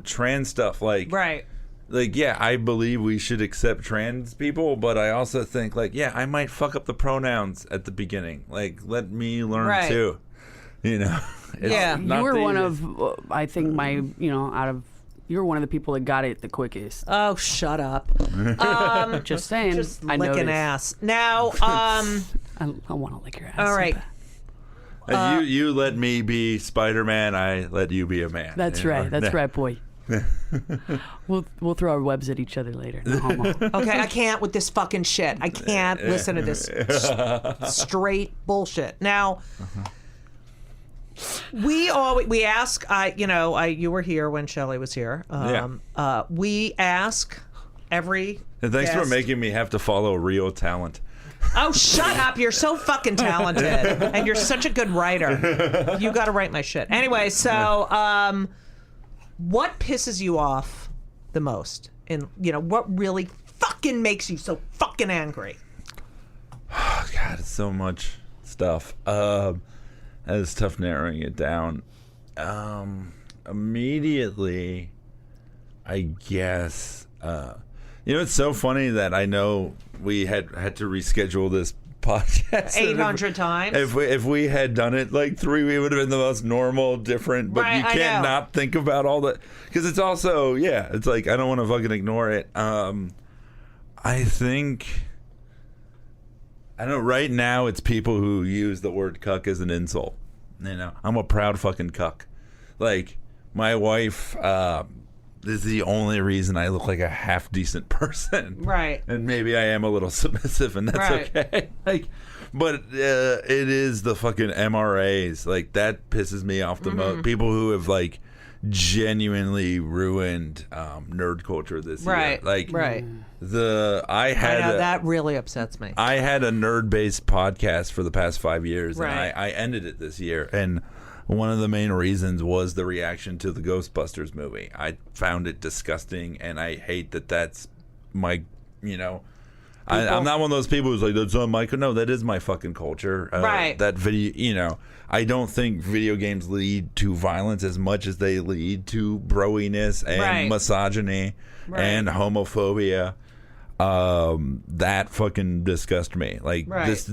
trans stuff, like yeah, I believe we should accept trans people, but I also think like, yeah, I might fuck up the pronouns at the beginning. Like, let me learn Right. too. It's Yeah. not You were the one easiest. of, I think you were one of the people that got it the quickest. Oh, shut up! Just saying. Just I licking noticed. ass. Now, I want to lick your ass. all right. And you let me be Spider-Man, I let you be a man. That's right. That's right, boy. We'll throw our webs at each other later. No homo. Okay, I can't with this fucking shit. I can't listen to this straight bullshit. Now, we ask. You were here when Shelley was here. We ask every. And thanks for guest- making me have to follow real talent. Oh, shut up! You're so fucking talented, and you're such a good writer. You got to write my shit. Anyway, so what pisses you off the most? And what really fucking makes you so fucking angry? Oh, God, it's so much stuff. It's tough narrowing it down. Immediately, I guess. It's so funny that I know we had to reschedule this podcast 800 times. If we had done it like 3, we would have been the most normal, different. But Right, you I can't know. not think about all that, because it's also it's like, I don't want to fucking ignore it. I think. I don't know, right now it's people who use the word cuck as an insult. I'm a proud fucking cuck. Like, my wife, this is the only reason I look like a half decent person. Right. And maybe I am a little submissive, and that's Right. okay. Like, but it is the fucking MRAs. Like, that pisses me off the most. People who have like genuinely ruined nerd culture this Right. year. Like, Right. I had I know, that really upsets me. I had a nerd-based podcast for the past 5 years, Right. and I ended it this year. And one of the main reasons was the reaction to the Ghostbusters movie. I found it disgusting, and I hate that that's my, I'm not one of those people who's like, that's not my, no, that is my fucking culture. Right. That video, I don't think video games lead to violence as much as they lead to broiness and Right. misogyny and homophobia. That fucking disgusts me. Like, Right. this,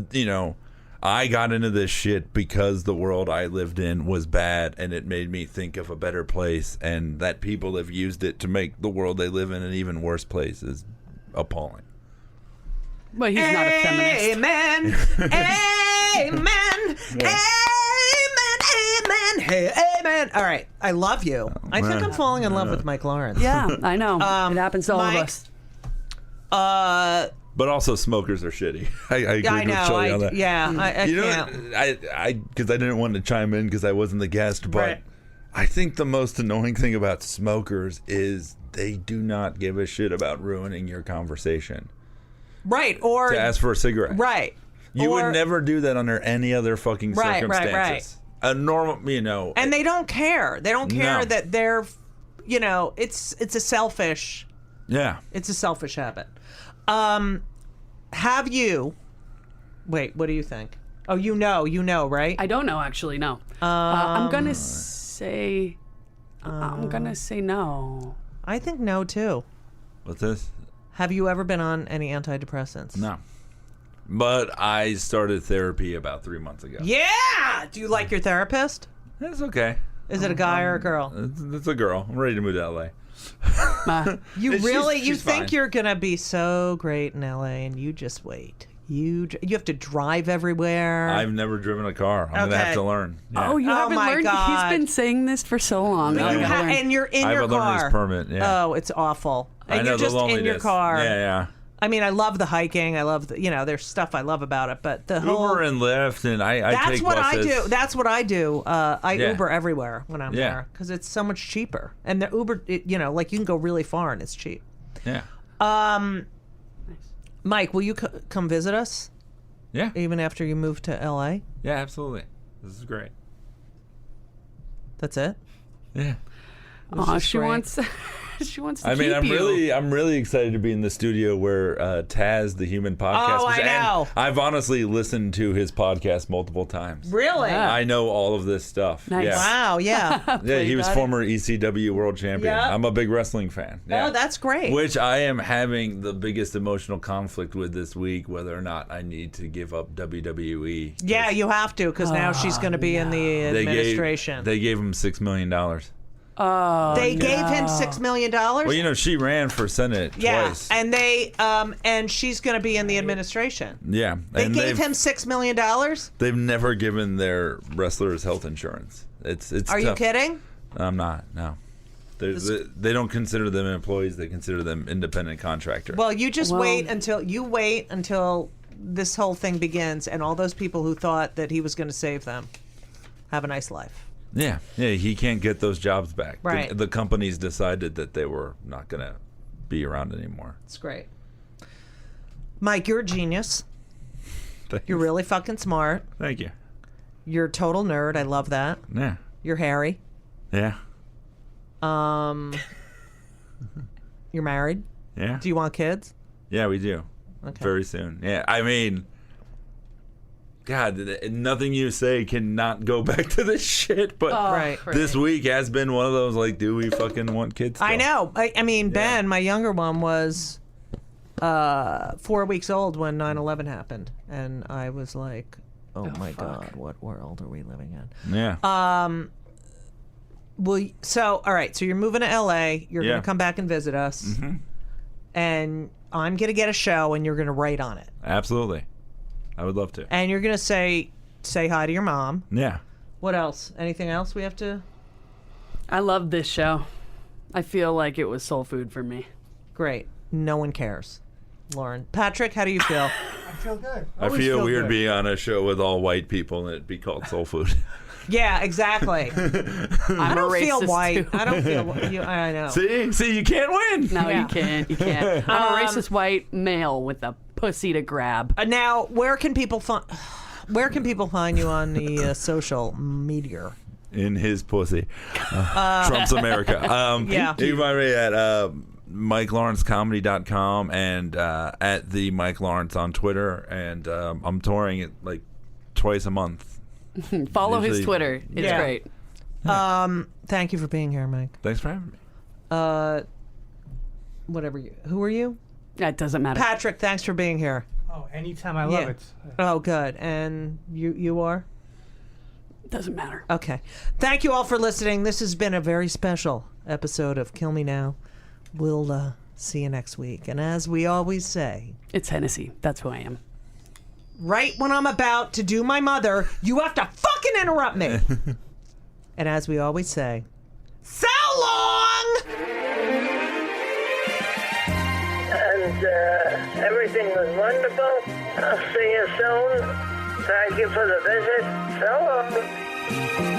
I got into this shit because the world I lived in was bad, and it made me think of a better place, and that people have used it to make the world they live in an even worse place is appalling. But he's not a feminist. Amen. Amen. Amen. Hey, amen. All right. I love you. I think I'm falling in love with Mike Lawrence. Yeah, I know. It happens to all of Mike, us. But also, smokers are shitty. I agree I with know. Shelley on that. I You know, can't. I because I didn't want to chime in because I wasn't the guest, but Right. I think the most annoying thing about smokers is they do not give a shit about ruining your conversation. Right. Or To ask for a cigarette. right. You Or- would never do that under any other fucking Right, circumstances. right. A normal, And they don't care. They don't care No. that they're, it's a selfish. yeah. It's a selfish habit. Have you? Wait, what do you think? Oh, you know, right? I don't know, actually, no. I'm going to say... I'm going to say no. I think no too. What's this? Have you ever been on any antidepressants? No. But I started therapy about 3 months ago. Yeah. Do you like your therapist? That's okay. Is it a guy or a girl? It's a girl. I'm ready to move to LA. You She's- really you she's think fine. you're gonna be so great in LA, and you just wait. You have to drive everywhere. I've never driven a car. I'm gonna Okay. have to learn. Yeah. Oh, you Oh haven't my learned? God. He's been saying this for so long. You I gotta learn. and you're in I have your a learner's car. permit. Yeah. Oh, it's awful. And I know you're just the loneliness. in your car. Yeah. I mean, I love the hiking. I love there's stuff I love about it, but the whole Uber and Lyft, and I that's take what buses. I do. That's what I do. I Yeah. Uber everywhere when I'm Yeah. there because it's so much cheaper. And the Uber, like you can go really far and it's cheap. Yeah. Mike, will you come visit us Yeah. even after you move to LA? Yeah. Absolutely. This is great. That's it. Yeah. Aw, is she great. wants. She wants to I mean, keep you. I'm really excited to be in the studio where Taz, the human podcast. Oh, I and know. I've honestly listened to his podcast multiple times. Really? Yeah. I know all of this stuff. Nice. Yeah. Wow. Yeah. Yeah, he was Got it. former ECW world champion. Yeah. I'm a big wrestling fan. Yeah. Oh, that's great. Which I am having the biggest emotional conflict with this week, whether or not I need to give up WWE. Yeah, you have to because now she's going to be in the administration. They gave him $6 million. They gave him $6 million. Well, she ran for Senate yeah, twice. and and she's going to be in the administration. Yeah. They and gave him $6 million. They've never given their wrestlers health insurance. It's Are you tough. kidding? I'm not. No. They don't consider them employees. They consider them independent contractors. Well, you just Well- wait until this whole thing begins, and all those people who thought that he was going to save them have a nice life. Yeah, he can't get those jobs back. Right. The companies decided that they were not going to be around anymore. It's great. Mike, you're a genius. You're really fucking smart. Thank you. You're a total nerd. I love that. Yeah. You're hairy. Yeah. You're married. Yeah. Do you want kids? Yeah, we do. Okay. Very soon. Yeah. I mean, God, nothing you say cannot go back to this shit. But Right. this week has been one of those, like, do we fucking want kids still? I know. I mean, Ben, my younger one, was 4 weeks old when 9/11 happened, and I was like, "Oh, my God, what world are we living in?" Yeah. Well, so all right, so you're moving to LA. You're Yeah. gonna come back and visit us, and I'm gonna get a show, and you're gonna write on it, Absolutely. I would love to. and you're gonna say hi to your mom. Yeah. What else? Anything else we have to? I love this show. I feel like it was soul food for me. Great. No one cares. Lauren, Patrick, how do you feel? I feel good. I Always feel weird good. being on a show with all white people and it'd be called Soul Food. Yeah, exactly. I'm I don't a feel racist white. too. I don't feel. I know. See, you can't win. No, Yeah. you can't. You can't. I'm a racist white male with a pussy to grab. Now, where can people find? Where can people find you on the social media? In his pussy. Trump's America. Yeah. You can find me at MikeLawrenceComedy.com and at the Mike Lawrence on Twitter. And I'm touring it like twice a month. Follow his Usually- Twitter. It's Yeah. great. Thank you for being here, Mike. Thanks for having me. Whatever you. Who are you? That doesn't matter. Patrick. Thanks for being here. Oh, anytime I love Yeah. it. Oh, good. And you are? Doesn't matter. Okay. Thank you all for listening. This has been a very special episode of Kill Me Now. We'll see you next week. And as we always say, It's Hennessy. That's who I am. right when I'm about to do my mother, you have to fucking interrupt me. And as we always say, so long! And everything was wonderful. I'll see you soon. Thank you for the visit. So long.